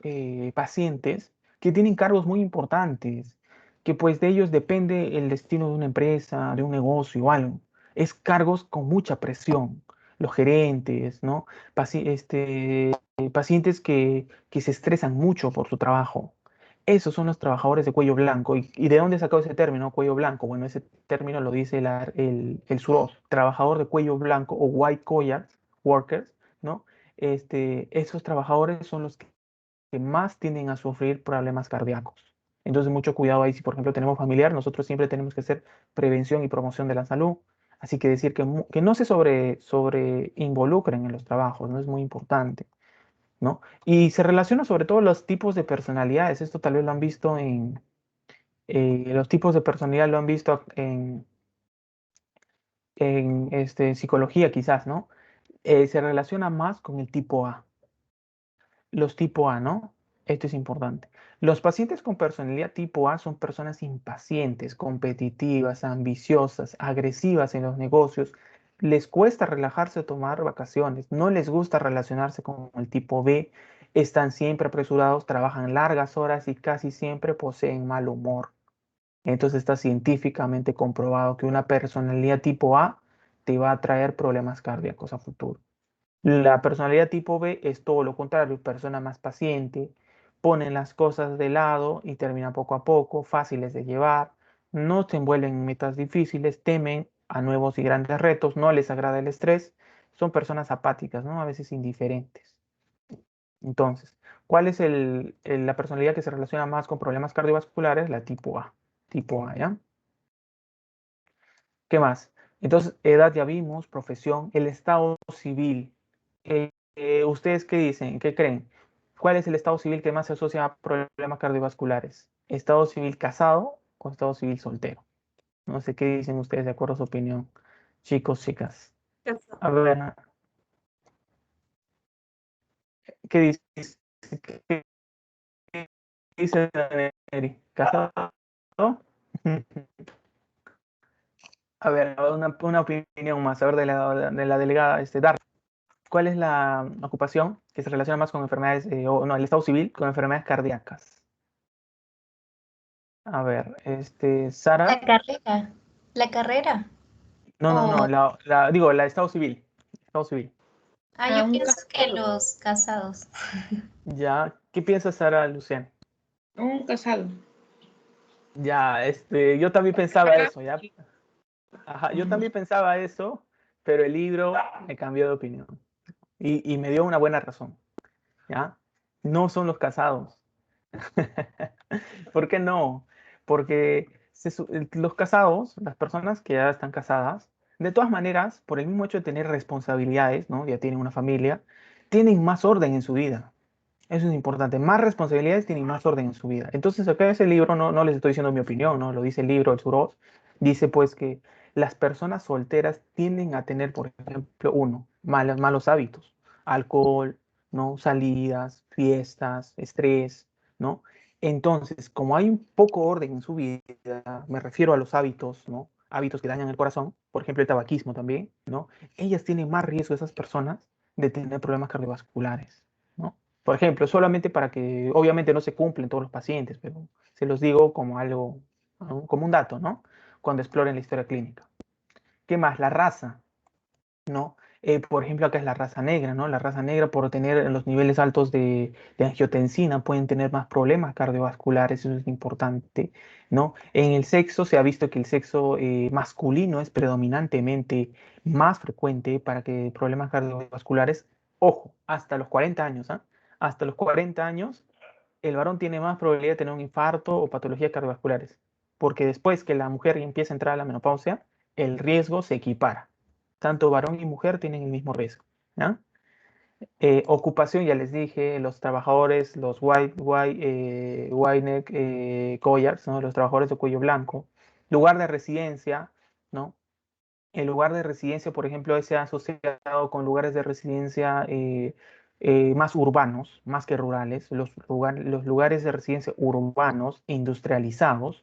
pacientes que tienen cargos muy importantes, que pues de ellos depende el destino de una empresa, de un negocio o algo. Es cargos con mucha presión. Los gerentes, ¿no? Pacientes que se estresan mucho por su trabajo. Esos son los trabajadores de cuello blanco. ¿Y de dónde sacó ese término, cuello blanco? Bueno, ese término lo dice el SUROS, trabajador de cuello blanco o white collar workers, ¿no? Esos trabajadores son los que más tienden a sufrir problemas cardíacos. Entonces, mucho cuidado ahí. Si, por ejemplo, tenemos familiar, nosotros siempre tenemos que hacer prevención y promoción de la salud. Así que decir que no se sobre involucren en los trabajos, ¿no? Es muy importante, ¿no? Y se relaciona sobre todo los tipos de personalidades. Esto tal vez lo han visto los tipos de personalidad lo han visto en psicología quizás, ¿no? Se relaciona más con el tipo A. Los tipo A, ¿no? Esto es importante. Los pacientes con personalidad tipo A son personas impacientes, competitivas, ambiciosas, agresivas en los negocios. Les cuesta relajarse o tomar vacaciones. No les gusta relacionarse con el tipo B. Están siempre apresurados, trabajan largas horas y casi siempre poseen mal humor. Entonces está científicamente comprobado que una personalidad tipo A te va a traer problemas cardíacos a futuro. La personalidad tipo B es todo lo contrario, persona más paciente, ponen las cosas de lado y termina poco a poco, fáciles de llevar, no se envuelven en metas difíciles, temen a nuevos y grandes retos, no les agrada el estrés, son personas apáticas, ¿no? A veces indiferentes. Entonces, ¿cuál es la personalidad que se relaciona más con problemas cardiovasculares? La tipo A. Tipo A, ¿ya? ¿Qué más? Entonces, edad ya vimos, profesión, el estado civil. ¿Ustedes qué dicen? ¿Qué creen? ¿Cuál es el estado civil que más se asocia a problemas cardiovasculares? ¿Estado civil casado o estado civil soltero? No sé qué dicen ustedes de acuerdo a su opinión, chicos, chicas. Casado. A ver, ¿qué dice? ¿Qué dice Neri? ¿Casado? A ver, una opinión más, a ver, de la delegada, Dar. ¿Cuál es la ocupación que se relaciona más con enfermedades, o no, el estado civil, con enfermedades cardíacas? A ver, La Sara. carrera. La carrera. No, O, digo, la estado civil. Estado civil. yo Un pienso que casado. los casados. Ya, ¿qué piensa Sara, Luciano? Un casado. Ya, yo también pensaba eso, ya. Ajá, yo también pensaba eso, pero el libro me cambió de opinión y me dio una buena razón, ¿ya? No son los casados. ¿Por qué no? Porque los casados, las personas que ya están casadas, de todas maneras, por el mismo hecho de tener responsabilidades, ¿no? Ya tienen una familia, tienen más orden en su vida. Eso es importante. Más responsabilidades tienen más orden en su vida. Entonces, acá ese libro, no les estoy diciendo mi opinión, ¿no? Lo dice el libro, el Surós. Dice pues que las personas solteras tienden a tener, por ejemplo, malos hábitos. Alcohol, ¿no? Salidas, fiestas, estrés, ¿no? Entonces, como hay un poco orden en su vida, me refiero a los hábitos, ¿no? Hábitos que dañan el corazón, por ejemplo, el tabaquismo también, ¿no? Ellas tienen más riesgo, esas personas, de tener problemas cardiovasculares, ¿no? Por ejemplo, solamente para que, obviamente no se cumplen todos los pacientes, pero se los digo como algo, ¿no? Como un dato, ¿no? Cuando exploren la historia clínica. ¿Qué más? La raza, ¿no? Por ejemplo, acá es la raza negra, ¿no? La raza negra, por tener los niveles altos de angiotensina, pueden tener más problemas cardiovasculares, eso es importante, ¿no? En el sexo se ha visto que el sexo masculino es predominantemente más frecuente para que problemas cardiovasculares, ojo, hasta los 40 años, ¿ah? Hasta los 40 años, el varón tiene más probabilidad de tener un infarto o patologías cardiovasculares, porque después que la mujer empieza a entrar a la menopausia, el riesgo se equipara. Tanto varón y mujer tienen el mismo riesgo, ¿ya? Ocupación, ya les dije, los trabajadores, los white neck collards, ¿no? Los trabajadores de cuello blanco. Lugar de residencia, ¿no? El lugar de residencia, por ejemplo, se ha asociado con lugares de residencia más urbanos, más que rurales. Los lugares de residencia urbanos, industrializados,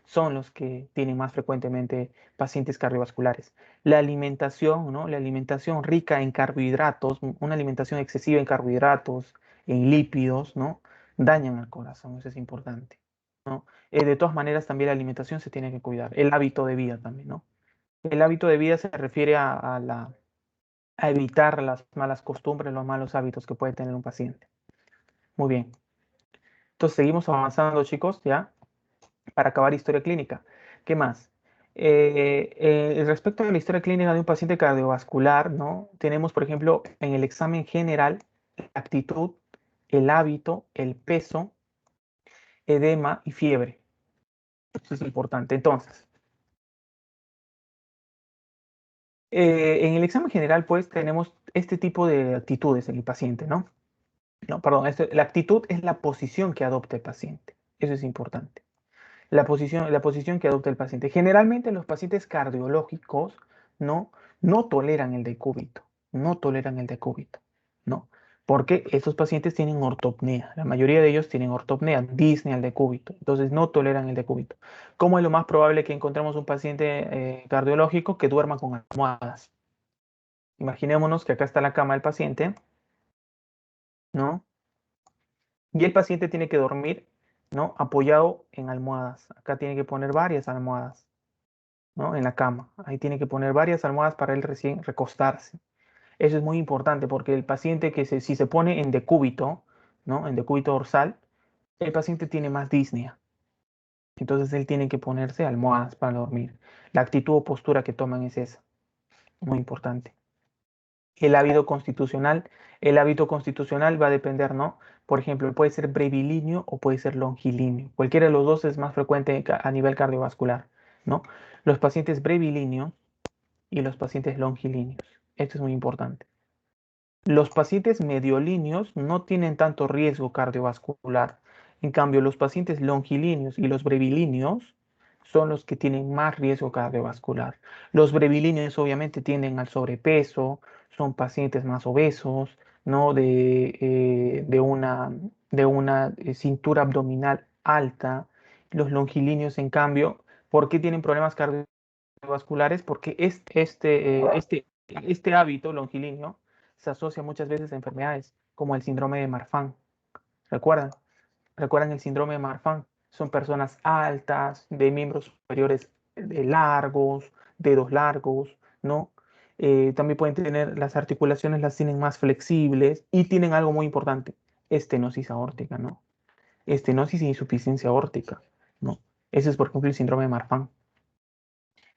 son los que tienen más frecuentemente pacientes cardiovasculares. La alimentación, ¿no? La alimentación rica en carbohidratos, una alimentación excesiva en carbohidratos, en lípidos, ¿no? Dañan al corazón, eso es importante, ¿no? De todas maneras, también la alimentación se tiene que cuidar. El hábito de vida también, ¿no? El hábito de vida se refiere a evitar las malas costumbres, los malos hábitos que puede tener un paciente. Muy bien. Entonces seguimos avanzando, chicos, ya, para acabar historia clínica. ¿Qué más? Respecto a la historia clínica de un paciente cardiovascular, ¿no? Tenemos, por ejemplo, en el examen general, la actitud, el hábito, el peso, edema y fiebre. Eso es importante. Entonces, en el examen general, pues, tenemos este tipo de actitudes en el paciente, ¿no? No, perdón, la actitud es la posición que adopta el paciente. Eso es importante. La posición que adopta el paciente. Generalmente los pacientes cardiológicos no toleran el decúbito, no toleran el decúbito, ¿no? Porque estos pacientes tienen ortopnea. La mayoría de ellos tienen ortopnea, disnea al decúbito. Entonces no toleran el decúbito. ¿Cómo es lo más probable que encontremos un paciente cardiológico que duerma con almohadas? Imaginémonos que acá está la cama del paciente, ¿no? Y el paciente tiene que dormir, ¿no? Apoyado en almohadas. Acá tiene que poner varias almohadas, ¿no? En la cama. Ahí tiene que poner varias almohadas para él recién recostarse. Eso es muy importante porque el paciente si se pone en decúbito, ¿no? En decúbito dorsal, el paciente tiene más disnea. Entonces él tiene que ponerse almohadas para dormir. La actitud o postura que toman es esa. Muy importante. El hábito constitucional va a depender, ¿no? Por ejemplo, puede ser brevilíneo o puede ser longilíneo. Cualquiera de los dos es más frecuente a nivel cardiovascular, ¿no? Los pacientes brevilíneos y los pacientes longilíneos. Esto es muy importante. Los pacientes mediolíneos no tienen tanto riesgo cardiovascular. En cambio, los pacientes longilíneos y los brevilíneos son los que tienen más riesgo cardiovascular. Los brevilíneos obviamente tienden al sobrepeso, son pacientes más obesos, ¿no? De una cintura abdominal alta. Los longilíneos, en cambio, ¿por qué tienen problemas cardiovasculares? Porque este hábito longilíneo se asocia muchas veces a enfermedades como el síndrome de Marfan. ¿Recuerdan? ¿Recuerdan el síndrome de Marfan? Son personas altas, de miembros superiores largos, dedos largos, ¿no? También pueden tener las articulaciones, las tienen más flexibles y tienen algo muy importante, estenosis aórtica, ¿no? Estenosis e insuficiencia aórtica, ¿no? Ese es, por ejemplo, el síndrome de Marfan.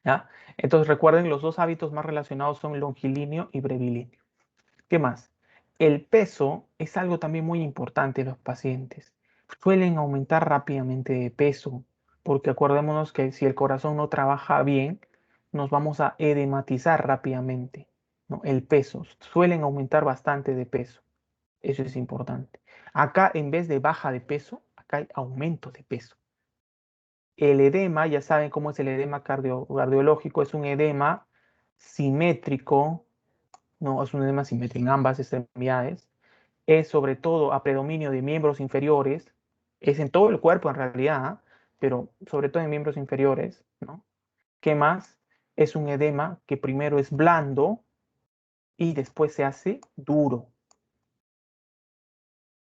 ¿Ya? Entonces, recuerden, los dos hábitos más relacionados son longilíneo y brevilíneo. ¿Qué más? El peso es algo también muy importante en los pacientes. Suelen aumentar rápidamente de peso, porque acordémonos que si el corazón no trabaja bien, nos vamos a edematizar rápidamente, ¿no? El peso, suelen aumentar bastante de peso. Eso es importante. Acá, en vez de baja de peso, acá hay aumento de peso. El edema, ya saben cómo es el edema cardiológico, es un edema simétrico, no es un edema simétrico en ambas extremidades, es sobre todo a predominio de miembros inferiores, es en todo el cuerpo en realidad, pero sobre todo en miembros inferiores, ¿no? ¿Qué más? Es un edema que primero es blando y después se hace duro.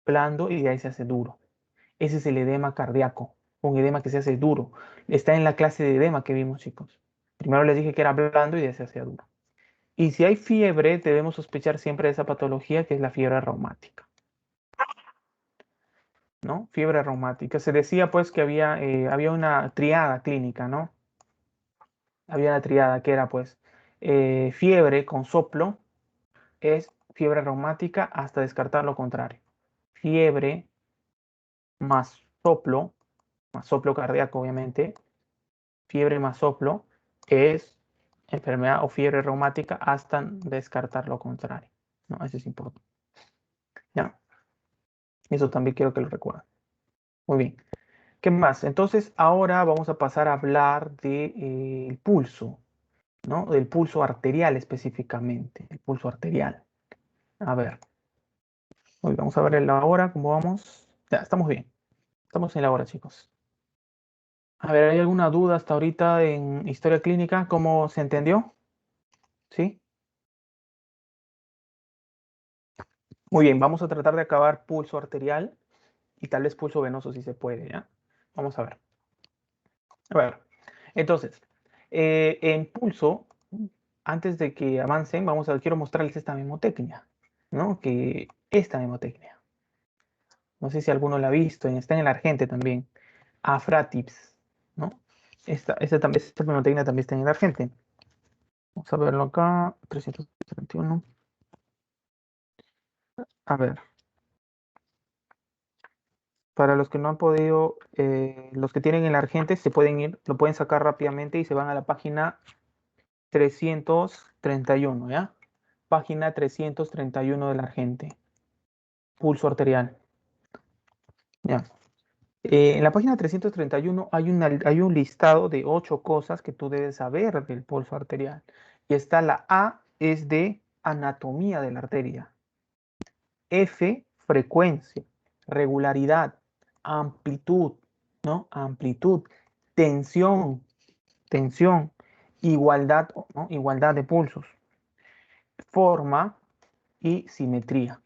Blando y de ahí se hace duro. Ese es el edema cardíaco, un edema que se hace duro. Está en la clase de edema que vimos, chicos. Primero les dije que era blando y de ahí se hacía duro. Y si hay fiebre, debemos sospechar siempre de esa patología que es la fiebre reumática, ¿no? Fiebre reumática. Se decía pues que había una triada clínica, ¿no? Había una triada que era pues fiebre con soplo es fiebre reumática hasta descartar lo contrario. Fiebre más soplo cardíaco obviamente, fiebre más soplo es enfermedad o fiebre reumática hasta descartar lo contrario. ¿No? Eso es importante. ¿Ya? Eso también quiero que lo recuerden. Muy bien. ¿Qué más? Entonces, ahora vamos a pasar a hablar del pulso, ¿no? Del pulso arterial específicamente, el pulso arterial. A ver, hoy vamos a ver la hora, ¿cómo vamos? Ya, estamos bien. Estamos en la hora, chicos. A ver, ¿hay alguna duda hasta ahorita en historia clínica? ¿Cómo se entendió? ¿Sí? Muy bien, vamos a tratar de acabar pulso arterial y tal vez pulso venoso si se puede, ¿ya? Vamos a ver. A ver, entonces, en pulso, antes de que avancen, quiero mostrarles esta memotecnia, ¿no? Que esta memotecnia. No sé si alguno la ha visto, está en el Argente también. Afratips, ¿no? Esta memotecnia también está en el Argente. Vamos a verlo acá, 331. A ver. Para los que no han podido, los que tienen el Argente se pueden ir, lo pueden sacar rápidamente y se van a la página 331, ¿ya? Página 331 del Argente. Pulso arterial. ¿Ya? En la página 331 hay un listado de 8 cosas que tú debes saber del pulso arterial. Y está la A, es de anatomía de la arteria. F, frecuencia, regularidad, amplitud, ¿no? Amplitud, tensión, igualdad, ¿no? Igualdad de pulsos, forma y simetría.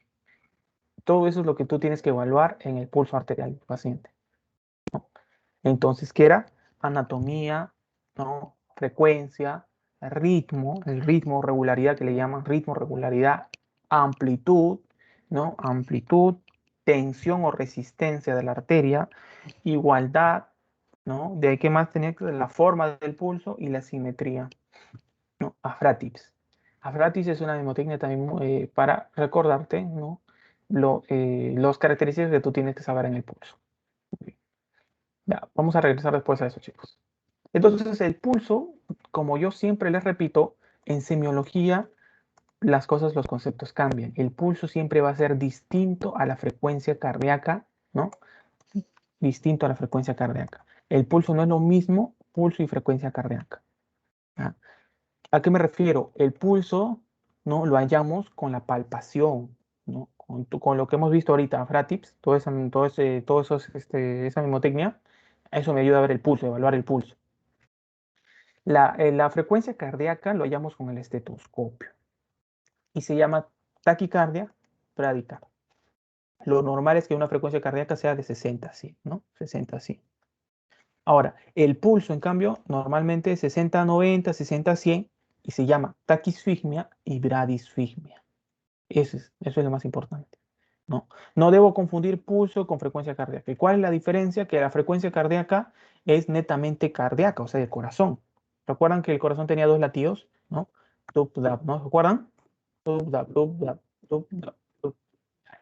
Todo eso es lo que tú tienes que evaluar en el pulso arterial del paciente, ¿no? Entonces, ¿qué era? Anatomía, ¿no? Frecuencia, ritmo, el ritmo, regularidad que le llaman ritmo, regularidad, amplitud, ¿no? Amplitud, tensión o resistencia de la arteria, igualdad, ¿no? De ahí que más tenía que la forma del pulso y la simetría, ¿no? Afratips. Afratips es una mnemotecnia también para recordarte, ¿no? Los características que tú tienes que saber en el pulso. Ya, vamos a regresar después a eso, chicos. Entonces, el pulso, como yo siempre les repito, en semiología las cosas, los conceptos cambian. El pulso siempre va a ser distinto a la frecuencia cardíaca, ¿no? Distinto a la frecuencia cardíaca. El pulso no es lo mismo, pulso y frecuencia cardíaca. ¿Ya? ¿A qué me refiero? El pulso, ¿no? Lo hallamos con la palpación, ¿no? Con lo que hemos visto ahorita, Fratips, esa mnemotecnia, eso me ayuda a ver el pulso, evaluar el pulso. La frecuencia cardíaca lo hallamos con el estetoscopio y se llama taquicardia, bradicardia. Lo normal es que una frecuencia cardíaca sea de 60, sí, ¿no? 60, sí. Ahora, el pulso, en cambio, normalmente es 60, 90, 60, 100 y se llama taquisfigmia y bradisfigmia. Eso es lo más importante, ¿no? No debo confundir pulso con frecuencia cardíaca. ¿Y cuál es la diferencia? Que la frecuencia cardíaca es netamente cardíaca, o sea, del corazón. ¿Recuerdan que el corazón tenía 2 latidos? ¿No? Dup, dap, ¿no? ¿Recuerdan? Dup, dap, dup, dap, dup, dap, dup.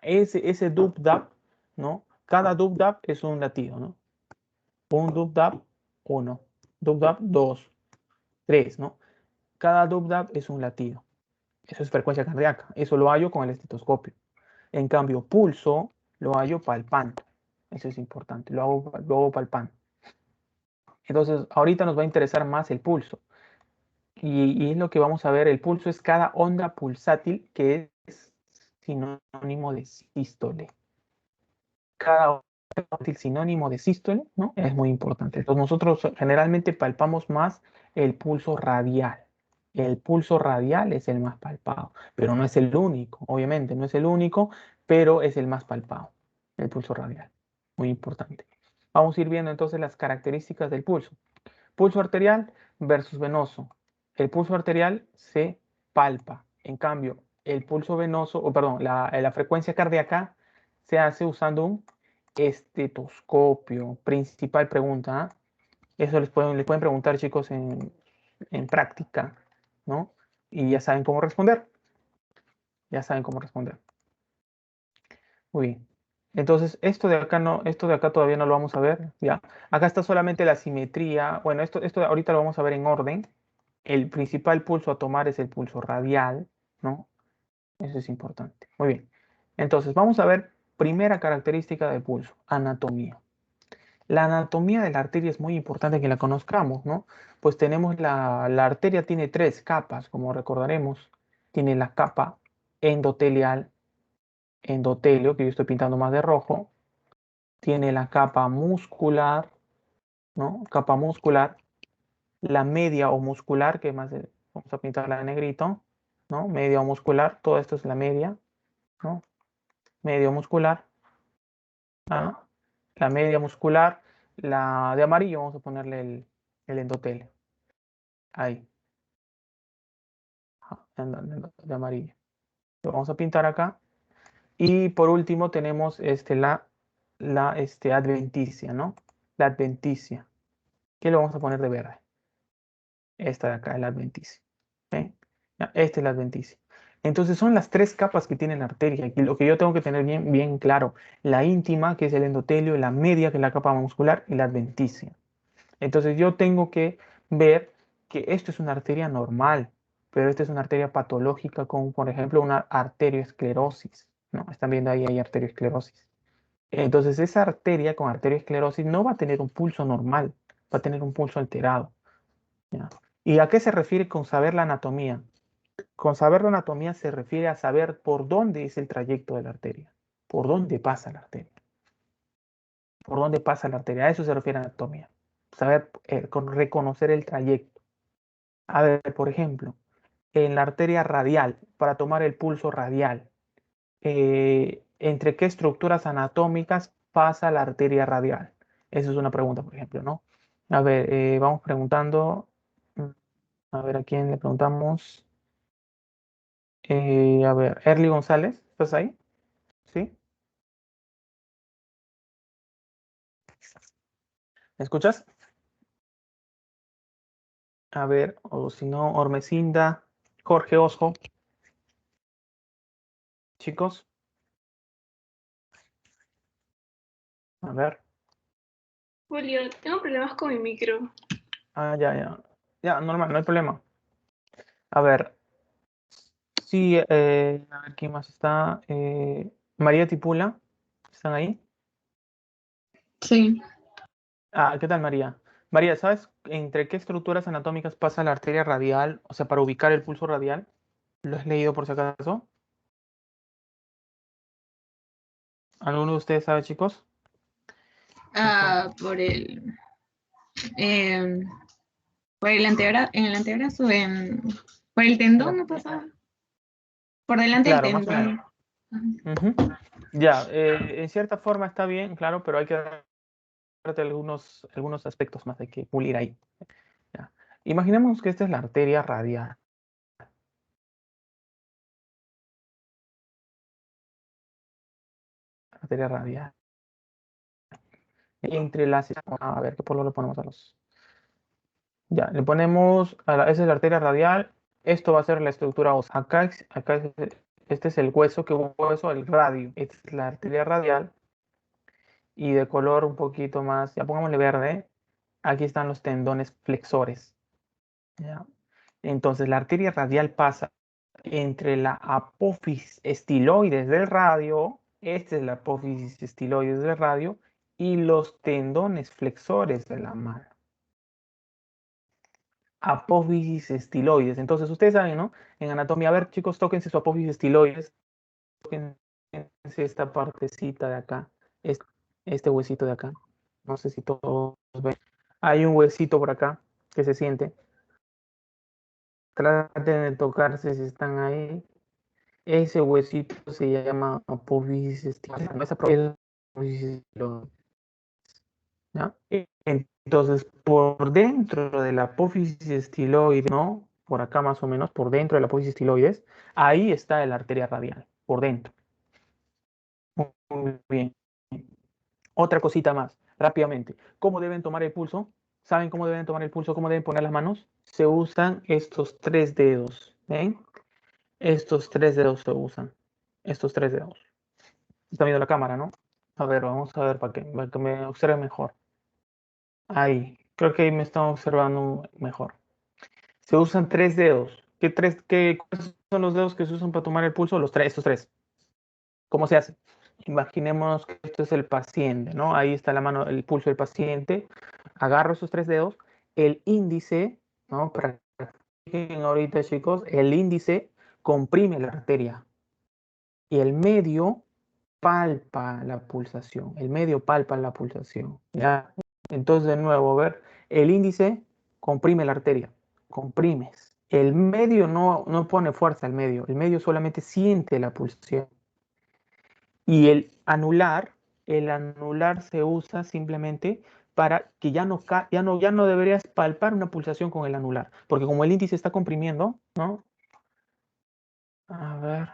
Ese dup, dap, ¿no? Cada dup, dap es un latido, ¿no? Un dup, dap, 1. Dup, dap, 2, 3, ¿no? Cada dup, dap es un latido. Eso es frecuencia cardíaca. Eso lo hallo con el estetoscopio. En cambio, pulso lo hallo palpando. Eso es importante. Lo hago palpando. Entonces, ahorita nos va a interesar más el pulso. Y es lo que vamos a ver. El pulso es cada onda pulsátil que es sinónimo de sístole. Cada onda pulsátil sinónimo de sístole, ¿no? Es muy importante. Entonces, nosotros generalmente palpamos más el pulso radial. El pulso radial es el más palpado, pero no es el único, obviamente, no es el único, pero es el más palpado, el pulso radial. Muy importante. Vamos a ir viendo entonces las características del pulso. Pulso arterial versus venoso. El pulso arterial se palpa. En cambio, el pulso venoso, la frecuencia cardíaca se hace usando un estetoscopio. Principal pregunta, ¿eh? Eso les pueden preguntar, chicos, en práctica, ¿no? Y ya saben cómo responder. Ya saben cómo responder. Muy bien. Entonces, esto de acá todavía no lo vamos a ver, ¿ya? Acá está solamente la simetría. Bueno, esto ahorita lo vamos a ver en orden. El principal pulso a tomar es el pulso radial, ¿no? Eso es importante. Muy bien. Entonces, vamos a ver primera característica del pulso, anatomía. La anatomía de la arteria es muy importante que la conozcamos, ¿no? Pues tenemos la arteria tiene 3 capas, como recordaremos. Tiene la capa endotelial, endotelio, que yo estoy pintando más de rojo. Tiene la capa muscular, ¿no? Capa muscular. La media o muscular, que más vamos a pintarla de negrito, ¿no? Media o muscular, todo esto es la media, ¿no? Medio muscular. ¿Ah? La media muscular. La de amarillo, vamos a ponerle el endotelio. Ahí. De amarillo. Lo vamos a pintar acá. Y por último tenemos la adventicia, ¿no? La adventicia. ¿Qué lo vamos a poner de verde? Esta de acá es la adventicia. ¿Okay? Esta es la adventicia. Entonces son las 3 capas que tiene la arteria. Y lo que yo tengo que tener bien, bien claro. La íntima, que es el endotelio, la media, que es la capa muscular, y la adventicia. Entonces yo tengo que ver que esto es una arteria normal, pero esta es una arteria patológica con, por ejemplo, una arteriosclerosis, ¿no? Están viendo ahí hay arteriosclerosis. Entonces esa arteria con arteriosclerosis no va a tener un pulso normal, va a tener un pulso alterado, ¿ya? ¿Y a qué se refiere con saber la anatomía? Con saber la anatomía se refiere a saber por dónde es el trayecto de la arteria, por dónde pasa la arteria, por dónde pasa la arteria. A eso se refiere a anatomía. Saber reconocer el trayecto. A ver, por ejemplo, en la arteria radial, para tomar el pulso radial, ¿entre qué estructuras anatómicas pasa la arteria radial? Esa es una pregunta, por ejemplo, ¿no? A ver, vamos preguntando. A ver, ¿a quién le preguntamos? A ver, Erly González, ¿estás ahí? ¿Sí? ¿Me escuchas? A ver, o si no, Ormecinda, Jorge Osjo. Chicos, a ver. Julio, tengo problemas con mi micro. Ah, ya, ya. Ya, normal, no hay problema. A ver, sí, a ver quién más está. María Tipula, ¿están ahí? Sí. Ah, ¿qué tal, María? María, ¿sabes entre qué estructuras anatómicas pasa la arteria radial? O sea, para ubicar el pulso radial. ¿Lo has leído por si acaso? ¿Alguno de ustedes sabe, chicos? Por em, por el antebrazo, en el antebrazo, por el tendón, ¿no pasaba? Por delante del Claro, más o tendón. menos. Ujú. Ya, en cierta forma está bien, claro, pero hay que darte algunos aspectos más, hay que pulir ahí. Ya. Imaginemos que esta es la arteria radial. Arteria radial. Entre las... A ver, ¿qué color le ponemos a los...? Ya, le ponemos... esa es la arteria radial. Esto va a ser la estructura ósea. Este es el hueso, que hueso, el radio. Esta es la arteria radial. Y de color un poquito más, ya pongámosle verde. Aquí están los tendones flexores. ¿Ya? Entonces la arteria radial pasa entre la apófisis estiloides del radio, esta es la apófisis estiloides del radio, y los tendones flexores de la mano. Apófisis estiloides. Entonces ustedes saben, ¿no? En anatomía, a ver chicos, tóquense su apófisis estiloides, tóquense esta partecita de acá, este huesito de acá. No sé si todos ven. Hay un huesito por acá que se siente. Traten de tocarse si están ahí. Ese huesito se llama apófisis estiloides. Esa apófisis estiloides, ¿ya? Entonces, por dentro de la apófisis estiloide, ¿no? Por acá más o menos, por dentro de la apófisis estiloides, ahí está la arteria radial, por dentro. Muy bien. Otra cosita más, rápidamente. ¿Cómo deben tomar el pulso? ¿Saben cómo deben tomar el pulso? ¿Cómo deben poner las manos? Se usan estos 3 dedos, ¿ven? Estos 3 dedos se usan. Estos 3 dedos. Está viendo la cámara, ¿no? A ver, vamos a ver para que me observen mejor. Ahí. Creo que ahí me están observando mejor. Se usan 3 dedos. ¿Cuáles son los dedos que se usan para tomar el pulso? Estos 3. ¿Cómo se hace? Imaginemos que esto es el paciente, ¿no? Ahí está la mano, el pulso del paciente. Agarro esos 3 dedos. El índice, ¿no? Practiquen ahorita, chicos. El índice comprime la arteria. Y el medio palpa la pulsación. El medio palpa la pulsación. ¿Ya? Entonces, de nuevo, a ver. El índice comprime la arteria. Comprimes. El medio no pone fuerza al medio. El medio solamente siente la pulsación. Y el anular se usa simplemente para que ya no deberías palpar una pulsación con el anular, porque como el índice está comprimiendo, ¿no? A ver.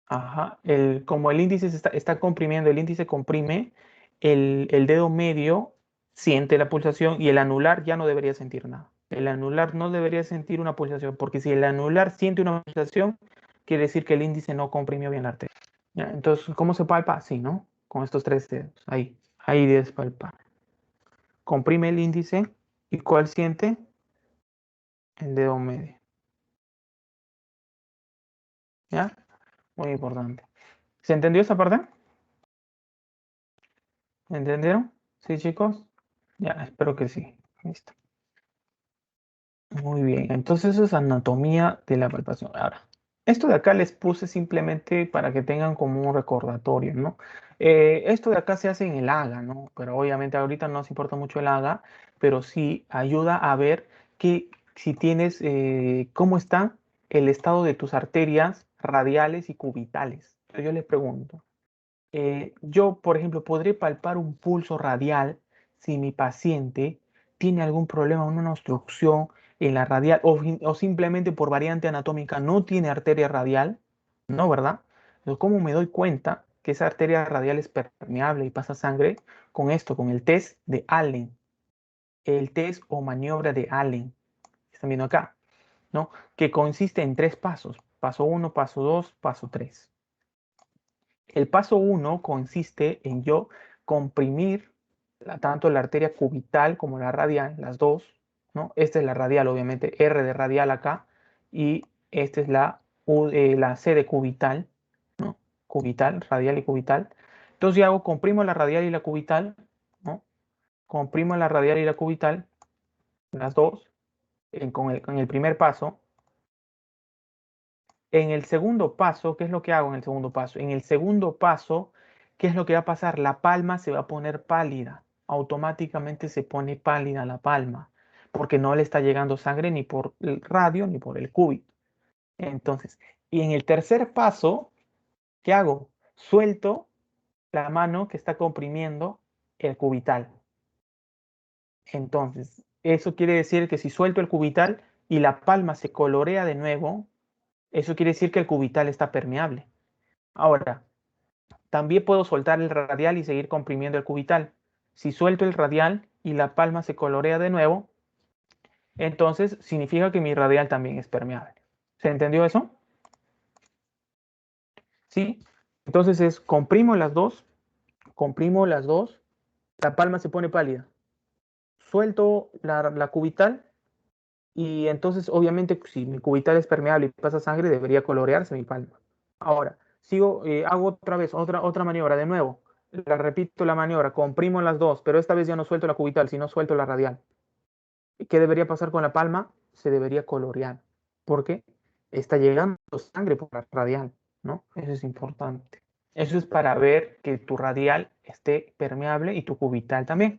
Ajá. Como el índice está comprimiendo, el índice comprime, el dedo medio siente la pulsación y el anular ya no debería sentir nada. El anular no debería sentir una pulsación, porque si el anular siente una pulsación, quiere decir que el índice no comprimió bien la arteria. ¿Ya? Entonces, ¿cómo se palpa? Así, ¿no? Con estos 3 dedos. Ahí debes palpar. Comprime el índice. ¿Y cuál siente? El dedo medio. ¿Ya? Muy importante. ¿Se entendió esa parte? ¿Entendieron? ¿Sí, chicos? Ya, espero que sí. Listo. Muy bien. Entonces, eso es anatomía de la palpación. Ahora, esto de acá les puse simplemente para que tengan como un recordatorio, ¿no? Esto de acá se hace en el AGA, ¿no? Pero obviamente ahorita no nos importa mucho el AGA, pero sí ayuda a ver que si tienes, cómo está el estado de tus arterias radiales y cubitales. Entonces, yo les pregunto, yo, por ejemplo, podré palpar un pulso radial si mi paciente tiene algún problema, una obstrucción en la radial o simplemente por variante anatómica no tiene arteria radial, ¿no? ¿Verdad? Entonces, ¿cómo me doy cuenta que esa arteria radial es permeable y pasa sangre? Con esto, con el test de Allen, el test o maniobra de Allen, están viendo acá, ¿no? Que consiste en 3 pasos, paso 1, paso 2, paso 3. El paso 1 consiste en yo comprimir tanto la arteria cubital como la radial, las dos, ¿no? Esta es la radial, obviamente, R de radial acá, y esta es la C de cubital, ¿no? Cubital, radial y cubital. Entonces yo comprimo la radial y la cubital, ¿no? Comprimo la radial y la cubital, las dos, con el primer paso. En el segundo paso, ¿qué es lo que hago en el segundo paso? En el segundo paso, ¿qué es lo que va a pasar? La palma se va a poner pálida. Automáticamente se pone pálida la palma, porque no le está llegando sangre ni por el radio ni por el cúbito. Entonces, y en el tercer paso, ¿qué hago? Suelto la mano que está comprimiendo el cubital. Entonces, eso quiere decir que si suelto el cubital y la palma se colorea de nuevo, eso quiere decir que el cubital está permeable. Ahora, también puedo soltar el radial y seguir comprimiendo el cubital. Si suelto el radial y la palma se colorea de nuevo, entonces significa que mi radial también es permeable. ¿Se entendió eso? ¿Sí? Entonces comprimo las dos, la palma se pone pálida. Suelto la cubital y entonces obviamente si mi cubital es permeable y pasa sangre debería colorearse mi palma. Ahora, hago otra vez, otra maniobra de nuevo. Repito la maniobra, comprimo las dos, pero esta vez ya no suelto la cubital, sino suelto la radial. ¿Qué debería pasar con la palma? Se debería colorear, porque está llegando sangre por la radial, ¿no? Eso es importante. Eso es para ver que tu radial esté permeable y tu cubital también.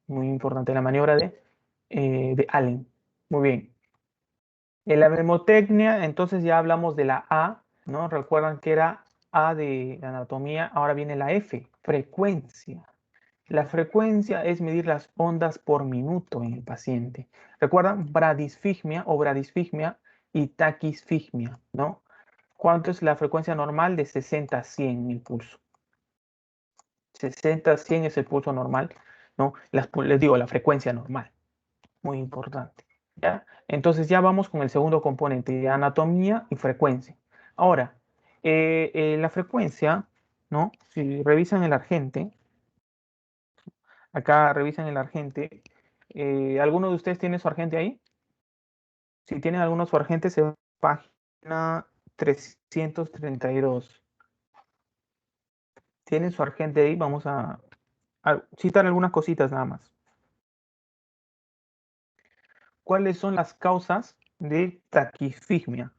Muy importante la maniobra de Allen. Muy bien. En la mnemotecnia, entonces ya hablamos de la A, ¿no? Recuerdan que era A de anatomía, ahora viene la F, frecuencia. La frecuencia es medir las ondas por minuto en el paciente. ¿Recuerdan? Bradisfigmia o bradisfigmia y taquisfigmia, ¿no? ¿Cuánto es la frecuencia normal? De 60 a 100 en el pulso. 60 a 100 es el pulso normal, ¿no? Les digo, la frecuencia normal. Muy importante. ¿Ya? Entonces ya vamos con el segundo componente, de anatomía y frecuencia. Ahora, la frecuencia, ¿no? Si revisan el Argente, acá revisan el Argente, ¿alguno de ustedes tiene su Argente ahí? Si tienen alguno su Argente, se va a página 332. ¿Tienen su Argente ahí? Vamos a citar algunas cositas nada más. ¿Cuáles son las causas de taquifigmia?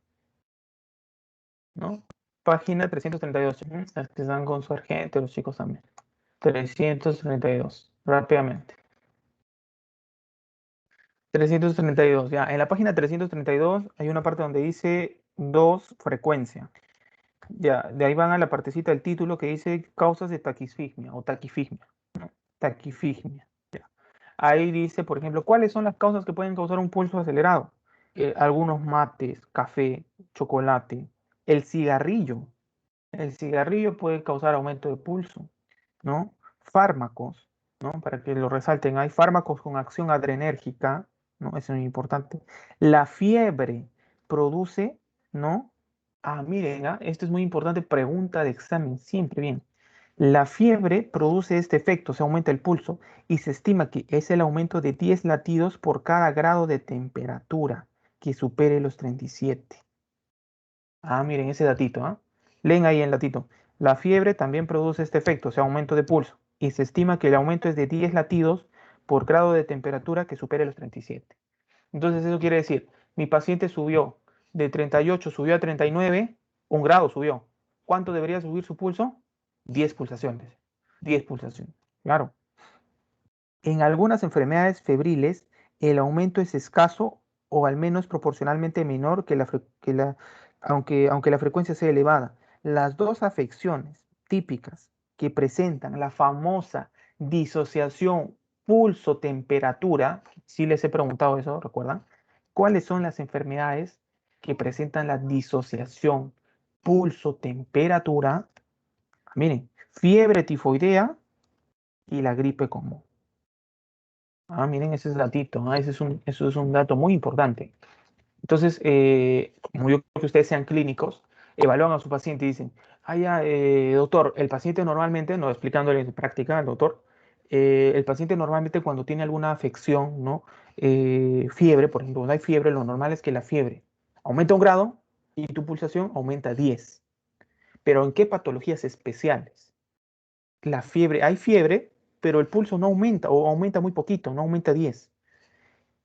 ¿No? Página 332. Las que están con su Argente, los chicos también. 332. Rápidamente. 332. Ya. En la página 332 hay una parte donde dice 2, frecuencia. Ya. De ahí van a la partecita del título que dice causas de taquifigmia o taquifigmia. ¿No? Taquifigmia. Ya. Ahí dice, por ejemplo, ¿cuáles son las causas que pueden causar un pulso acelerado? Algunos mates, café, chocolate, el cigarrillo. El cigarrillo puede causar aumento de pulso, ¿no? Fármacos, ¿no? Para que lo resalten, hay fármacos con acción adrenérgica, ¿no? Eso es muy importante. La fiebre produce, ¿no? Miren, esto es muy importante, pregunta de examen, siempre bien. La fiebre produce este efecto, se aumenta el pulso y se estima que es el aumento de 10 latidos por cada grado de temperatura que supere los 37. Miren ese datito, ¿ah? Leen ahí el datito. La fiebre también produce este efecto, o sea, aumento de pulso, y se estima que el aumento es de 10 latidos por grado de temperatura que supere los 37. Entonces eso quiere decir, mi paciente subió de 38, subió a 39, un grado subió. ¿Cuánto debería subir su pulso? 10 pulsaciones. 10 pulsaciones, claro. En algunas enfermedades febriles, el aumento es escaso o al menos proporcionalmente menor aunque la frecuencia sea elevada. Las dos afecciones típicas que presentan la famosa disociación pulso-temperatura, si les he preguntado eso, ¿recuerdan? ¿Cuáles son las enfermedades que presentan la disociación pulso-temperatura? Miren, fiebre tifoidea y la gripe común. Miren, ese es datito, eso es un dato muy importante. Entonces, como yo creo que ustedes sean clínicos, evalúan a su paciente y dicen, doctor, el paciente normalmente, no explicándole en práctica al doctor, el paciente normalmente cuando tiene alguna afección, ¿no? Fiebre, por ejemplo, cuando hay fiebre, lo normal es que la fiebre aumenta un grado y tu pulsación aumenta 10. Pero ¿en qué patologías especiales? La fiebre, hay fiebre, pero el pulso no aumenta o aumenta muy poquito, no aumenta 10.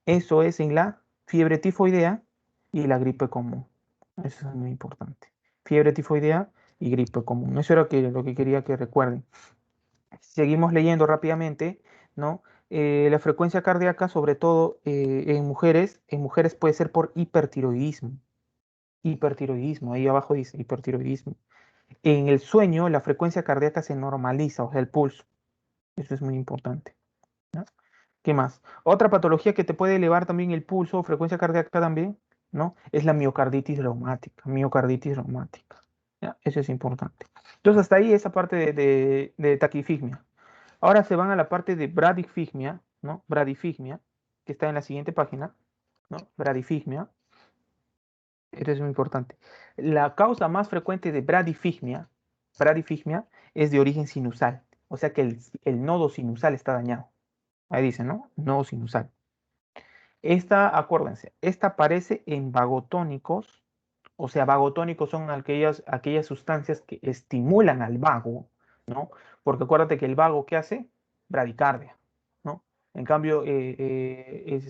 Eso es en la fiebre tifoidea y la gripe común. Eso es muy importante. Fiebre tifoidea y gripe común. Eso era lo que quería que recuerden. Seguimos leyendo rápidamente, ¿no? La frecuencia cardíaca, sobre todo en mujeres puede ser por hipertiroidismo. hipertiroidismo. Ahí abajo dice hipertiroidismo. En el sueño, la frecuencia cardíaca se normaliza, o sea, el pulso. Eso es muy importante. ¿No? ¿Qué más? Otra patología que te puede elevar también el pulso o frecuencia cardíaca también, ¿no? Es la miocarditis reumática. Miocarditis reumática. ¿Ya? Eso es importante. Entonces, hasta ahí esa parte de taquifigmia. Ahora se van a la parte de bradifigmia, ¿no? Bradifigmia, que está en la siguiente página, ¿no? Bradifigmia. Esto es muy importante. La causa más frecuente de bradifigmia es de origen sinusal. O sea que el nodo sinusal está dañado. Ahí dice, ¿no? Nodo sinusal. Esta, acuérdense, esta aparece en vagotónicos. O sea, vagotónicos son aquellas sustancias que estimulan al vago, ¿no? Porque acuérdate que el vago, ¿qué hace? Bradicardia, ¿no? En cambio, el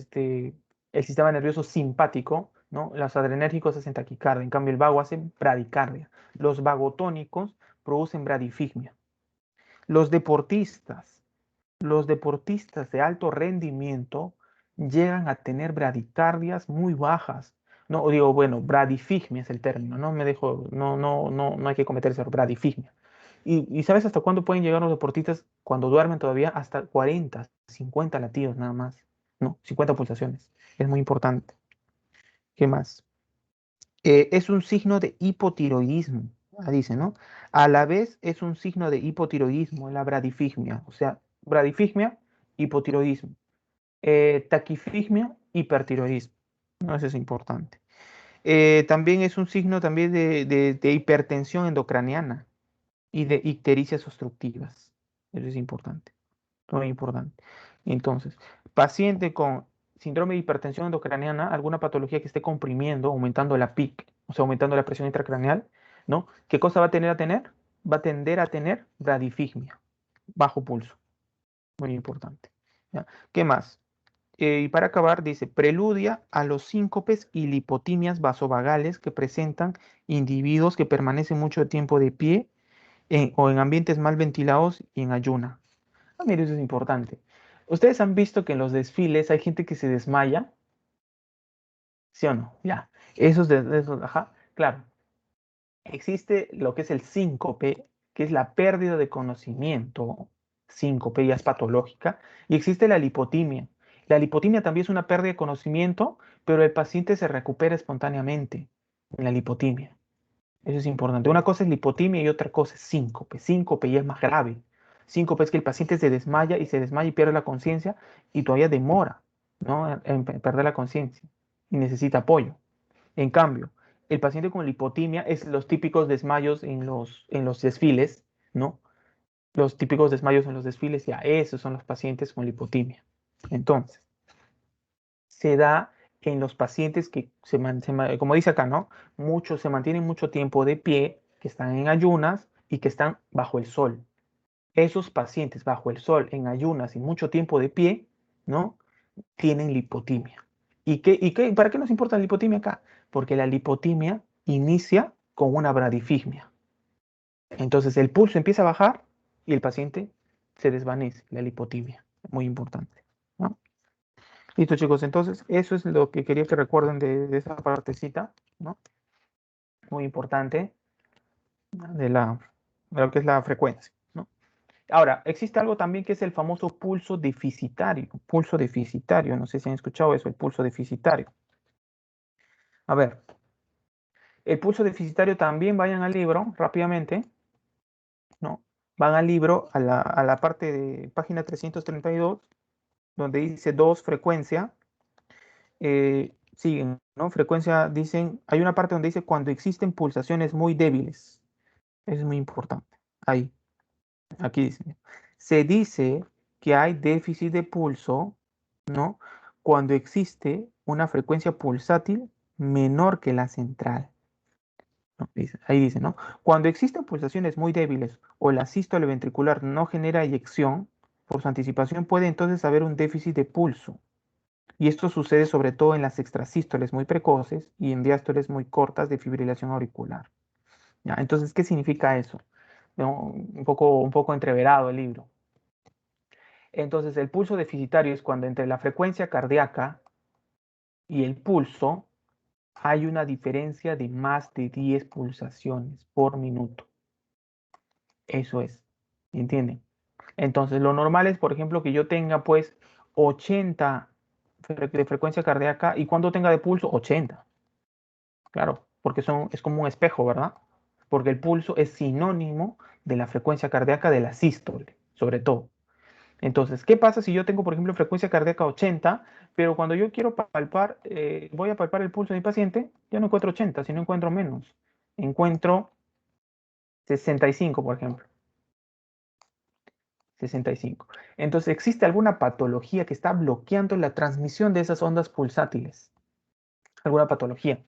sistema nervioso simpático, ¿no? Los adrenérgicos hacen taquicardia, en cambio el vago hace bradicardia. Los vagotónicos producen bradifigmia. Los deportistas de alto rendimiento llegan a tener bradicardias muy bajas. No digo, bueno, bradifigmia es el término, no me dejo, no hay que cometer ese error, bradifigmia. ¿Y sabes hasta cuándo pueden llegar los deportistas cuando duermen todavía? Hasta 40, 50 latidos nada más, ¿no? 50 pulsaciones. Es muy importante. ¿Qué más? Es un signo de hipotiroidismo, dice, ¿no? A la vez es un signo de hipotiroidismo, la bradifigmia, o sea, bradifigmia, hipotiroidismo, taquifigmia, hipertiroidismo, ¿no? Eso es importante. También es un signo también de hipertensión endocraniana y de ictericias obstructivas, eso es importante, muy importante. Entonces, paciente con síndrome de hipertensión endocraniana, alguna patología que esté comprimiendo, aumentando la PIC, o sea, aumentando la presión intracraneal, ¿no? ¿Qué cosa va a tener a tener? Va a tender a tener bradifigmia, bajo pulso. Muy importante. ¿Ya? ¿Qué más? Y para acabar, dice, preludia a los síncopes y lipotimias vasovagales que presentan individuos que permanecen mucho tiempo de pie o en ambientes mal ventilados y en ayuna. Ah, mire, eso es importante. ¿Ustedes han visto que en los desfiles hay gente que se desmaya? ¿Sí o no? Ya. Ajá, claro. Existe lo que es el síncope, que es la pérdida de conocimiento. Síncope ya es patológica. Y existe la lipotimia. La lipotimia también es una pérdida de conocimiento, pero el paciente se recupera espontáneamente en la lipotimia. Eso es importante. Una cosa es lipotimia y otra cosa es síncope. Síncope ya es más grave. Síncope es que el paciente se desmaya y pierde la conciencia y todavía demora, ¿no? en perder la conciencia y necesita apoyo. En cambio, el paciente con lipotimia es los típicos desmayos en los desfiles, ¿no? Los típicos desmayos en los desfiles, ya esos son los pacientes con lipotimia. Entonces, se da en los pacientes que, como dice acá, ¿no? Muchos se mantienen mucho tiempo de pie, que están en ayunas y que están bajo el sol. Esos pacientes bajo el sol, en ayunas y mucho tiempo de pie, ¿no? Tienen lipotimia. ¿Para qué nos importa la lipotimia acá? Porque la lipotimia inicia con una bradifigmia. Entonces el pulso empieza a bajar y el paciente se desvanece, la lipotimia. Muy importante, ¿no? Listo, chicos. Entonces, eso es lo que quería que recuerden de esa partecita, ¿no? Muy importante de lo que es la frecuencia, ¿no? Ahora, existe algo también que es el famoso pulso deficitario. Pulso deficitario, no sé si han escuchado eso, el pulso deficitario. A ver, el pulso deficitario también vayan al libro rápidamente, ¿no? Van al libro, a la parte de página 332, donde dice 2, frecuencia. Siguen, ¿no? Frecuencia, dicen, hay una parte donde dice cuando existen pulsaciones muy débiles. Eso es muy importante. Ahí, aquí dice. Se dice que hay déficit de pulso, ¿no? Cuando existe una frecuencia pulsátil menor que la central. ¿No? Ahí dice, ¿no? Cuando existen pulsaciones muy débiles o la sístole ventricular no genera eyección, por su anticipación puede entonces haber un déficit de pulso. Y esto sucede sobre todo en las extrasístoles muy precoces y en diástoles muy cortas de fibrilación auricular. ¿Ya? Entonces, ¿qué significa eso? ¿No? Un poco entreverado el libro. Entonces, el pulso deficitario es cuando entre la frecuencia cardíaca y el pulso hay una diferencia de más de 10 pulsaciones por minuto. Eso es, ¿entienden? Entonces, lo normal es, por ejemplo, que yo tenga pues 80 de frecuencia cardíaca y cuando tenga de pulso, 80. Claro, porque es como un espejo, ¿verdad? Porque el pulso es sinónimo de la frecuencia cardíaca de la sístole, sobre todo. Entonces, ¿qué pasa si yo tengo, por ejemplo, frecuencia cardíaca 80, pero cuando yo quiero palpar, voy a palpar el pulso de mi paciente, ya no encuentro 80, sino encuentro menos. Encuentro 65, por ejemplo. 65. Entonces, ¿existe alguna patología que está bloqueando la transmisión de esas ondas pulsátiles? ¿Alguna patología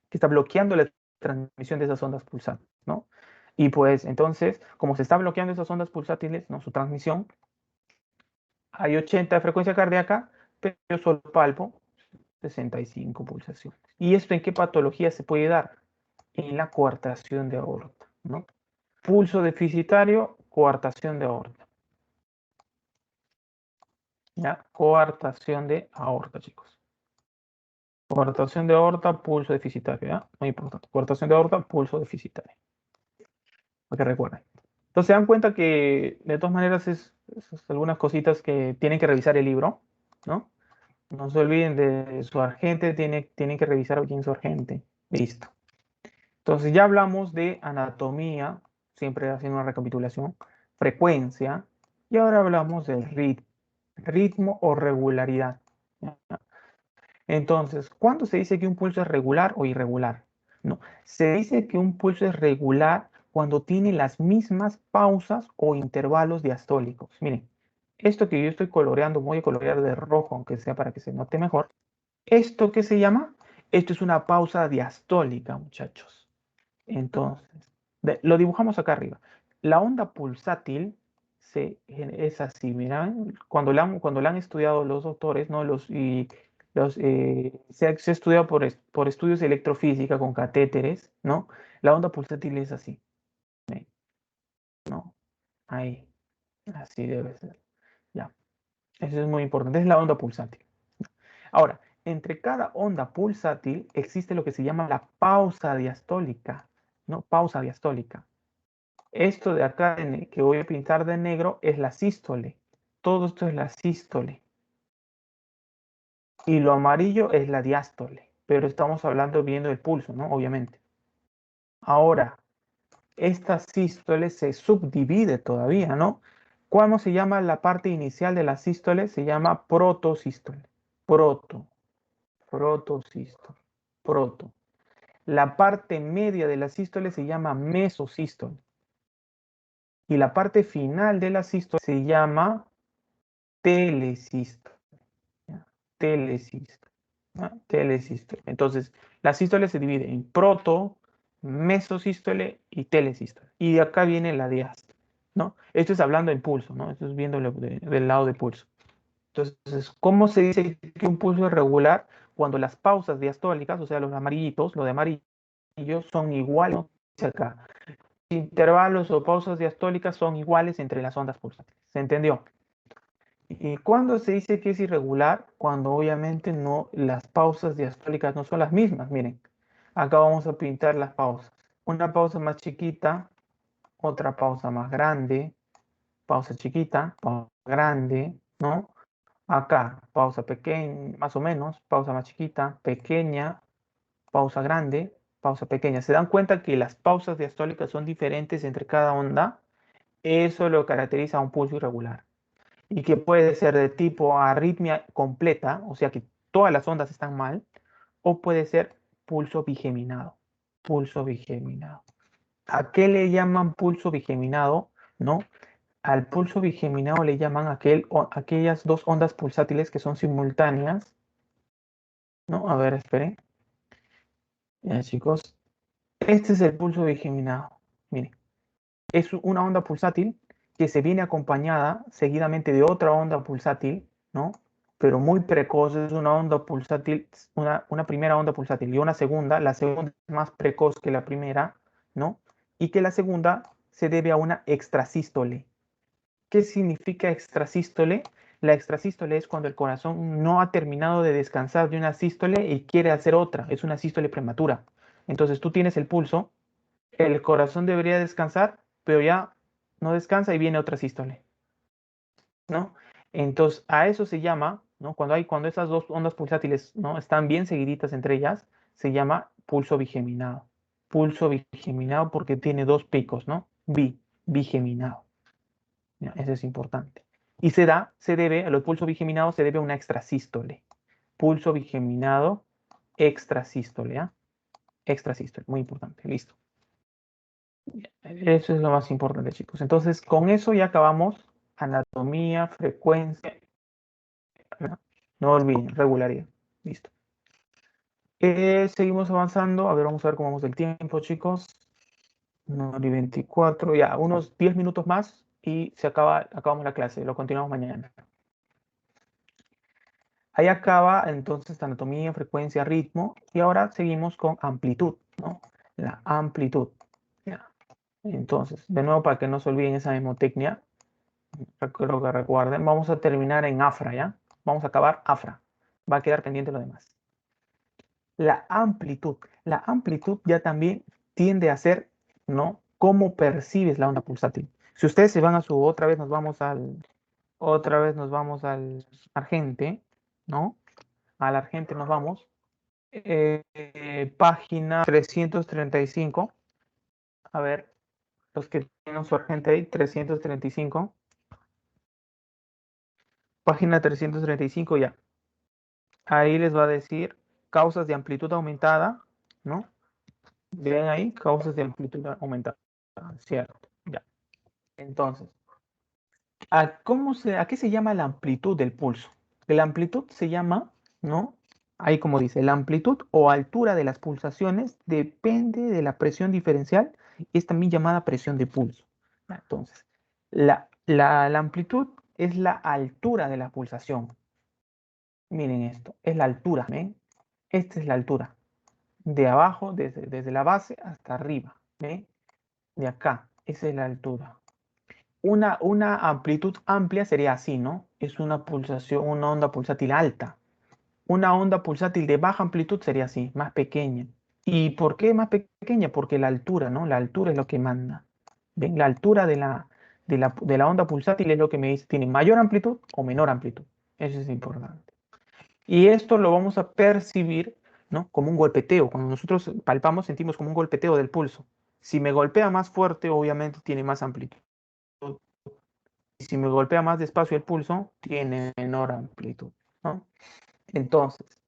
que está bloqueando la transmisión de esas ondas pulsátiles, ¿no? Y pues, entonces, como se está bloqueando esas ondas pulsátiles, ¿no? Su transmisión, hay 80 de frecuencia cardíaca, pero yo solo palpo 65 pulsaciones. ¿Y esto en qué patología se puede dar? En la coartación de aorta, ¿no? Pulso deficitario, coartación de aorta. ¿Ya? Coartación de aorta, chicos. Coartación de aorta, pulso deficitario, ¿ya? Muy importante. Coartación de aorta, pulso deficitario. Para que recuerden. Entonces se dan cuenta que de todas maneras es algunas cositas que tienen que revisar el libro, ¿no? No se olviden de su agente, tienen que revisar bien su agente. Listo. Entonces ya hablamos de anatomía, siempre haciendo una recapitulación, frecuencia, y ahora hablamos del ritmo o regularidad. ¿Ya? Entonces, ¿cuándo se dice que un pulso es regular o irregular? No, se dice que un pulso es regular cuando tiene las mismas pausas o intervalos diastólicos. Miren, esto que yo estoy coloreando, voy a colorear de rojo, aunque sea para que se note mejor. ¿Esto qué se llama? Esto es una pausa diastólica, muchachos. Entonces, lo dibujamos acá arriba. La onda pulsátil es así, mira, cuando la han estudiado los doctores, ¿no? Se ha estudiado por estudios de electrofísica con catéteres, ¿no? La onda pulsátil es así, ¿no? Ahí, así debe ser. Ya, eso es muy importante, es la onda pulsátil. Ahora, entre cada onda pulsátil existe lo que se llama la pausa diastólica, ¿no? Pausa diastólica. Esto de acá que voy a pintar de negro es la sístole. Todo esto es la sístole. Y lo amarillo es la diástole. Pero estamos hablando viendo el pulso, ¿no? Obviamente. Ahora, esta sístole se subdivide todavía, ¿no? ¿Cómo se llama la parte inicial de la sístole? Se llama protosístole. Protosístole. Proto. La parte media de la sístole se llama mesosístole. Y la parte final de la sístole se llama telesístole. Telesístole. Telesístole. Entonces, la sístole se divide en proto, mesosístole y telesístole. Y de acá viene la diástole, ¿no? Esto es hablando del pulso, ¿no? Esto es viendo del lado del pulso. Entonces, ¿cómo se dice que un pulso es regular? Cuando las pausas diastólicas, o sea, los amarillitos, lo de amarillo, son iguales, ¿no? Acá. Intervalos o pausas diastólicas son iguales entre las ondas pulsátiles. ¿Se entendió? ¿Y cuándo se dice que es irregular? Cuando obviamente no, las pausas diastólicas no son las mismas. Miren, acá vamos a pintar las pausas. Una pausa más chiquita, otra pausa más grande, pausa chiquita, pausa grande, ¿no? Acá, pausa pequeña, más o menos, pausa más chiquita, pequeña, pausa grande, pausa pequeña. ¿Se dan cuenta que las pausas diastólicas son diferentes entre cada onda? Eso lo caracteriza a un pulso irregular. Y que puede ser de tipo arritmia completa, o sea que todas las ondas están mal, o puede ser pulso bigeminado. Pulso bigeminado. ¿A qué le llaman pulso bigeminado? ¿No? Al pulso bigeminado le llaman aquellas dos ondas pulsátiles que son simultáneas. ¿No? A ver, esperen. Ya, chicos. Este es el pulso bigeminado. Miren. Es una onda pulsátil que se viene acompañada seguidamente de otra onda pulsátil, ¿no? Pero muy precoz, es una onda pulsátil, una primera onda pulsátil y una segunda, la segunda es más precoz que la primera, ¿no? Y que la segunda se debe a una extrasístole. ¿Qué significa extrasístole? La extrasístole es cuando el corazón no ha terminado de descansar de una sístole y quiere hacer otra. Es una sístole prematura. Entonces tú tienes el pulso, el corazón debería descansar, pero ya no descansa y viene otra sístole, ¿no? Entonces a eso se llama, ¿no? Cuando esas dos ondas pulsátiles, ¿no?, están bien seguiditas entre ellas, se llama pulso bigeminado. Pulso bigeminado porque tiene dos picos, ¿no? Bigeminado. ¿Ya? Eso es importante. Y se debe, a los pulsos bigeminados se debe a una extrasístole. Pulso bigeminado extrasístole, ¿ah? Extrasístole, muy importante, listo. Eso es lo más importante, chicos. Entonces, con eso ya acabamos anatomía, frecuencia. No olviden, regularidad. Listo. Seguimos avanzando. A ver, vamos a ver cómo vamos del tiempo, chicos. 9:24, ya, unos 10 minutos más y acabamos la clase. Lo continuamos mañana. Ahí acaba entonces anatomía, frecuencia, ritmo. Y ahora seguimos con amplitud, ¿no? La amplitud. Ya. Entonces, de nuevo, para que no se olviden esa mnemotecnia, creo que recuerden, vamos a terminar en afra, ¿ya? Vamos a acabar afra. Va a quedar pendiente lo demás. La amplitud. La amplitud ya también tiende a ser, ¿no?, cómo percibes la onda pulsátil. Si ustedes se van a su, otra vez nos vamos al Argente, ¿no? Al Argente nos vamos. Página 335. A ver, los que tienen su Argente ahí, 335. Página 335 ya. Ahí les va a decir causas de amplitud aumentada, ¿no? Ven ahí, causas de amplitud aumentada. Cierto, ya. Entonces, ¿a qué se llama la amplitud del pulso? La amplitud se llama, ¿no? Ahí como dice, la amplitud o altura de las pulsaciones depende de la presión diferencial y es también llamada presión de pulso. Entonces, la amplitud es la altura de la pulsación. Miren esto, es la altura, ¿ven? Esta es la altura. De abajo, desde la base hasta arriba, ¿ven? De acá, esa es la altura. Una amplitud amplia sería así, ¿no? Es una pulsación, una onda pulsátil alta. Una onda pulsátil de baja amplitud sería así, más pequeña. ¿Y por qué más pequeña? Porque la altura, ¿no? La altura es lo que manda. ¿Ven? La altura de la onda pulsátil es lo que me dice, ¿tiene mayor amplitud o menor amplitud? Eso es importante. Y esto lo vamos a percibir, ¿no?, como un golpeteo. Cuando nosotros palpamos, sentimos como un golpeteo del pulso. Si me golpea más fuerte, obviamente tiene más amplitud. Y si me golpea más despacio el pulso, tiene menor amplitud, ¿no? Entonces,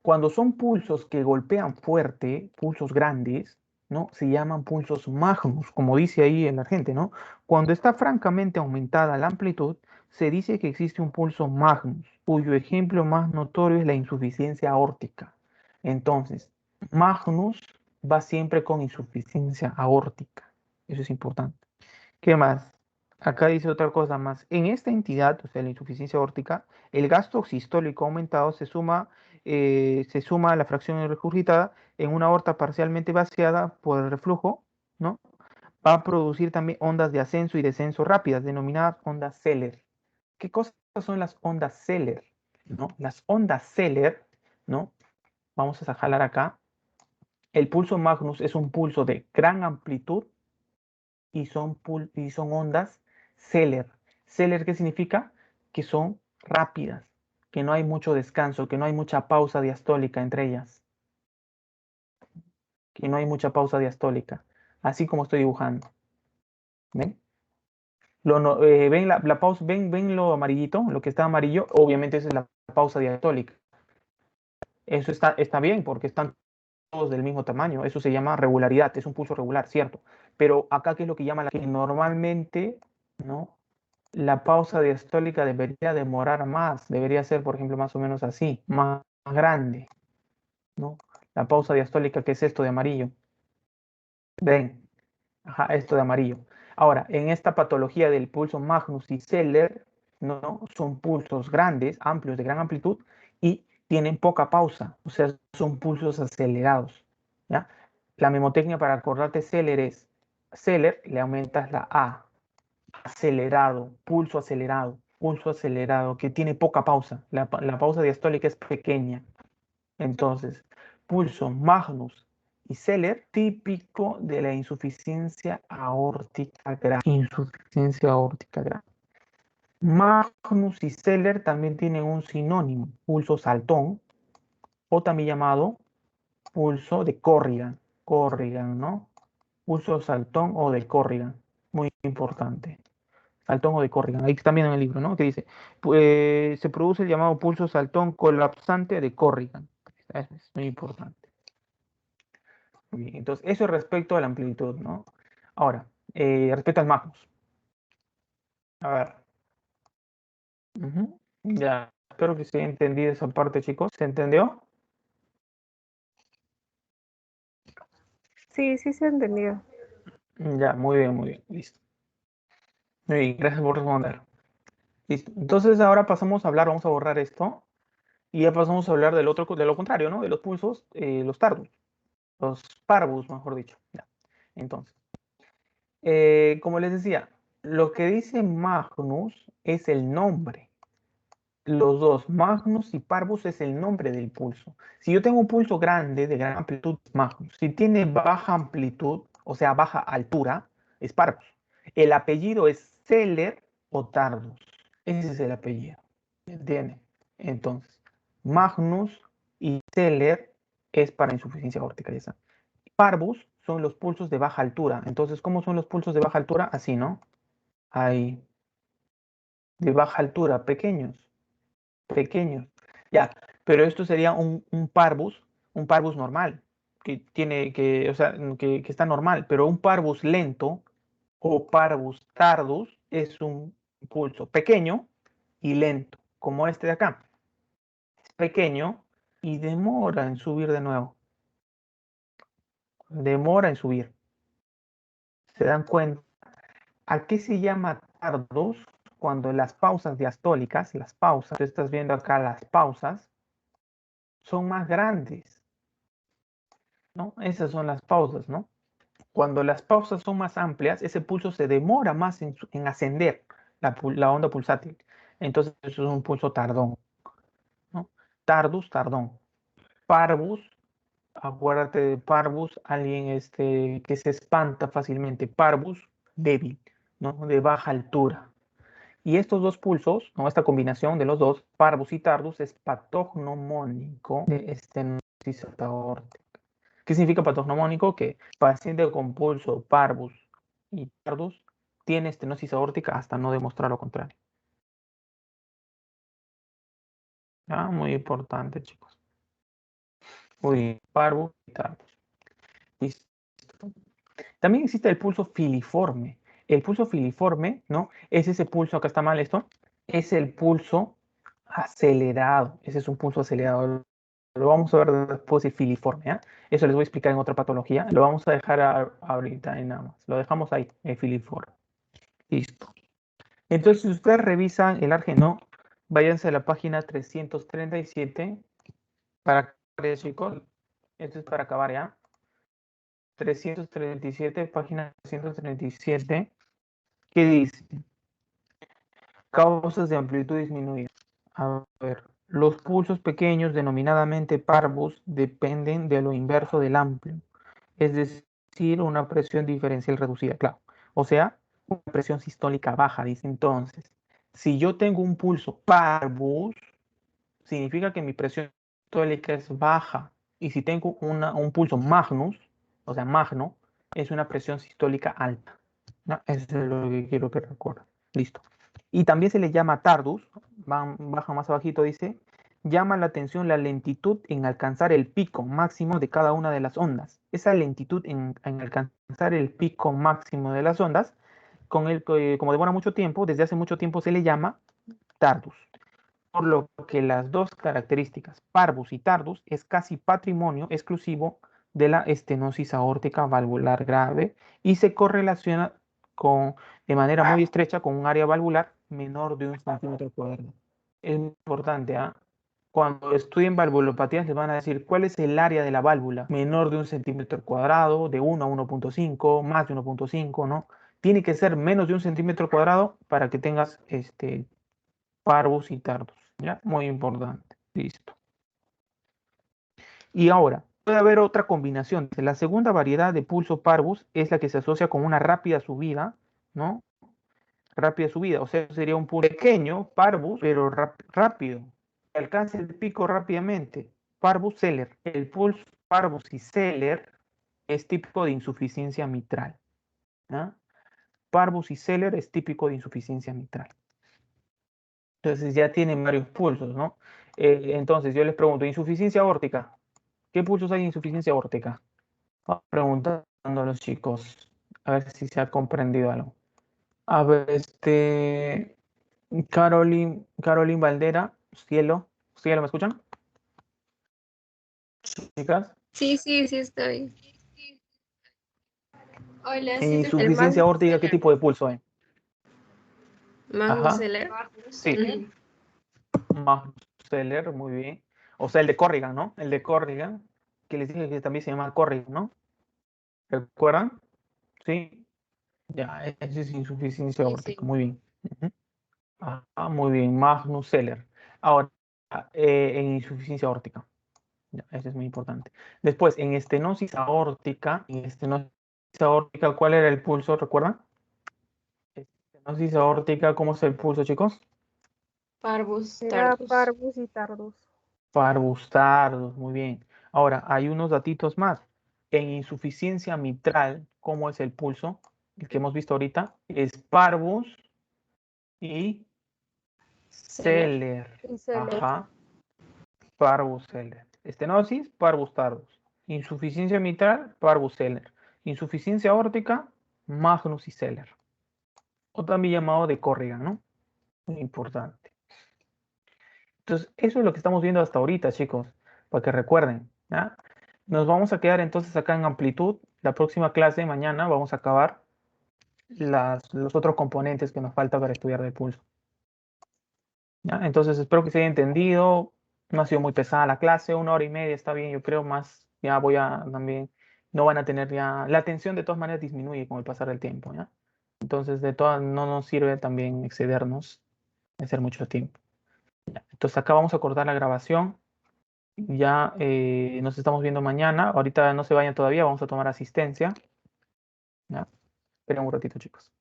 cuando son pulsos que golpean fuerte, pulsos grandes, ¿no?, se llaman pulsos magnus, como dice ahí en la gente, ¿no? Cuando está francamente aumentada la amplitud, se dice que existe un pulso magnus, cuyo ejemplo más notorio es la insuficiencia aórtica. Entonces, magnus va siempre con insuficiencia aórtica. Eso es importante. ¿Qué más? Acá dice otra cosa más. En esta entidad, o sea, la insuficiencia aórtica, el gasto sistólico aumentado se suma a la fracción regurgitada en una aorta parcialmente vaciada por el reflujo, ¿no? Va a producir también ondas de ascenso y descenso rápidas, denominadas ondas Zeller. ¿Qué cosas son las ondas Zeller? ¿No? Las ondas Zeller, ¿no? Vamos a jalar acá. El pulso magnus es un pulso de gran amplitud y son ondas Zeller. Zeller, ¿qué significa? Que son rápidas, que no hay mucho descanso, que no hay mucha pausa diastólica entre ellas. Que no hay mucha pausa diastólica, así como estoy dibujando. ¿Ven? ¿Ven la pausa? ¿Ven lo amarillito? Lo que está amarillo, obviamente esa es la pausa diastólica. Eso está bien porque están todos del mismo tamaño. Eso se llama regularidad, es un pulso regular, cierto. Pero acá, ¿qué es lo que llama que normalmente, ¿no?, la pausa diastólica debería demorar más? Debería ser, por ejemplo, más o menos así, más grande, ¿no? La pausa diastólica, ¿qué es esto de amarillo? Ven, ajá, esto de amarillo. Ahora, en esta patología del pulso magnus y Zeller, ¿no?, son pulsos grandes, amplios, de gran amplitud, y tienen poca pausa, o sea, son pulsos acelerados, ¿ya? La mnemotecnia para acordarte Zeller es, Zeller le aumentas la A, acelerado, pulso acelerado. pulso acelerado, que tiene poca pausa. La pausa diastólica es pequeña. Entonces, pulso Magnus y Zeller, típico de la insuficiencia aórtica grave. Insuficiencia aórtica grave. Magnus y Zeller también tienen un sinónimo, pulso Saltón, o también llamado pulso de Corrigan. Corrigan, ¿no? Pulso Saltón o de Corrigan. Muy importante. Saltón o de Corrigan. Ahí también en el libro, ¿no? Que dice, se produce el llamado pulso Saltón colapsante de Corrigan. Es muy importante. Muy bien, entonces, eso respecto a la amplitud, ¿no? Ahora, respecto al Magnus. A ver. Ya, espero que se haya entendido esa parte, chicos. ¿Se entendió? Sí, sí se ha entendido. Ya, muy bien, listo. Muy bien, gracias por responder. Listo. Entonces ahora pasamos a hablar, vamos a borrar esto, y ya pasamos a hablar de lo contrario, ¿no? De los pulsos, los tardus, los parvus, mejor dicho. Ya. Entonces, como les decía, lo que dice Magnus es el nombre. Los dos, Magnus y Parvus, es el nombre del pulso. Si yo tengo un pulso grande, de gran amplitud, es Magnus. Si tiene baja amplitud, o sea, baja altura, es Parvus. El apellido es Zeller o Tardus. Ese es el apellido. ¿Entienden? Entonces, Magnus y Zeller es para insuficiencia aórtica. Ya saben. Parvus son los pulsos de baja altura. Entonces, ¿cómo son los pulsos de baja altura? Así, ¿no? Hay de baja altura, pequeños. Ya, pero esto sería un parvus normal, o sea, que está normal, pero un parvus lento o parvus tardus es un pulso pequeño y lento, como este de acá. Es pequeño y demora en subir de nuevo. Demora en subir. ¿Se dan cuenta? ¿A qué se llama tardus? Cuando las pausas diastólicas, tú estás viendo acá las pausas, son más grandes, ¿no? Esas son las pausas, ¿no? Cuando las pausas son más amplias, ese pulso se demora más en ascender la onda pulsátil. Entonces, eso es un pulso tardón, ¿no? Tardus, tardón. Parvus, acuérdate de parvus, alguien que se espanta fácilmente. Parvus, débil, ¿no? De baja altura. Y estos dos pulsos, ¿no? Esta combinación de los dos, parvus y tardus, es patognomónico de estenosis aórtica. ¿Qué significa patognomónico? Que paciente con pulso parvus y tardus tiene estenosis aórtica hasta no demostrar lo contrario. ¿Ah? Muy importante, chicos. Muy bien, parvus y tardus. Listo. También existe el pulso filiforme. El pulso filiforme, ¿no? Es ese pulso, acá está mal esto, es el pulso acelerado. Ese es un pulso acelerado. Lo vamos a ver después de filiforme, ¿eh? Eso les voy a explicar en otra patología. Lo vamos a dejar ahorita en nada más. Lo dejamos ahí, el filiforme. Listo. Entonces, si ustedes revisan el Argeno, váyanse a la página 337 para acabar, chicos. Esto es para acabar ya. 337, página 337. ¿Qué dice? Causas de amplitud disminuida. A ver, los pulsos pequeños, denominadamente parvus, dependen de lo inverso del amplio, es decir, una presión diferencial reducida, claro. O sea, una presión sistólica baja, dice. Entonces, si yo tengo un pulso parvus, significa que mi presión sistólica es baja. Y si tengo un pulso magnus, o sea, magno, es una presión sistólica alta. ¿No? Eso es lo que quiero que recuerden. Listo. Y también se le llama tardus, baja más abajito, dice, llama la atención la lentitud en alcanzar el pico máximo de cada una de las ondas. Esa lentitud en alcanzar el pico máximo de las ondas, como demora mucho tiempo, desde hace mucho tiempo se le llama tardus. Por lo que las dos características, parvus y tardus, es casi patrimonio exclusivo de la estenosis aórtica valvular grave y se correlaciona de manera muy estrecha con un área valvular menor de 1 centímetro cuadrado. Es importante, ¿ah? Cuando estudien valvulopatías les van a decir cuál es el área de la válvula, menor de 1 centímetro cuadrado, de 1 a 1.5, más de 1.5, ¿no? Tiene que ser menos de 1 centímetro cuadrado para que tengas Parvus y tardus. ¿Ya? Muy importante. Listo. Y ahora, puede haber otra combinación. La segunda variedad de pulso parvus es la que se asocia con una rápida subida, ¿no? Rápida subida, o sea, sería un pulso pequeño, parvus, pero rápido. Alcance el pico rápidamente. Parvus Seller. El pulso parvus y Seller es típico de insuficiencia mitral. ¿Ah? Parvus y Seller es típico de insuficiencia mitral. Entonces ya tienen varios pulsos, ¿no? Entonces yo les pregunto, insuficiencia aórtica. ¿Qué pulsos hay en insuficiencia aórtica? Vamos preguntando a los chicos, a ver si se ha comprendido algo. A ver, Caroline Valdera, Cielo, ¿me escuchan? Chicas, Sí, sí, sí, estoy. Hola, en sí te insuficiencia aórtica, ¿qué tipo de pulso hay? Magnus Ajá, Seller. sí, Magnus Seller, muy bien. O sea, el de Corrigan, ¿no? El de Corrigan, que les dije que también se llama Corrigan, ¿no? ¿Recuerdan? Sí, ya, ese es insuficiencia Sí, aórtica, sí. muy bien. Ujú. Muy bien, Magnus Seller. Ahora, en insuficiencia aórtica. Ya, eso es muy importante. Después, en estenosis aórtica, ¿cuál era el pulso? ¿Recuerdan? Estenosis aórtica, ¿cómo es el pulso, chicos? Parvus, Era tardus. parvus y tardus. Parvus tardus, muy bien. Ahora, hay unos datitos más. En insuficiencia mitral, ¿cómo es el pulso? El que hemos visto ahorita es parvus y Seller. Y Seller. Ajá, parvus Seller. Estenosis, parvus tardus. Insuficiencia mitral, parvus Seller. Insuficiencia aórtica, Magnus y Seller. O también llamado de Corrigan, ¿no? Muy importante. Entonces, eso es lo que estamos viendo hasta ahorita, chicos, para que recuerden, ¿ya? Nos vamos a quedar entonces acá en amplitud. La próxima clase, mañana, vamos a acabar los otros componentes que nos falta para estudiar de pulso. ¿Ya? Entonces, espero que se haya entendido. No ha sido muy pesada la clase, 1 hora y media está bien, yo creo más. Ya voy a también, no van a tener ya, la atención de todas maneras disminuye con el pasar del tiempo, ¿ya? Entonces, no nos sirve también excedernos, hacer mucho tiempo. ¿Ya? Entonces, acá vamos a cortar la grabación. Ya nos estamos viendo mañana. Ahorita no se vayan todavía, vamos a tomar asistencia. ¿Ya? Esperen un ratito, chicos.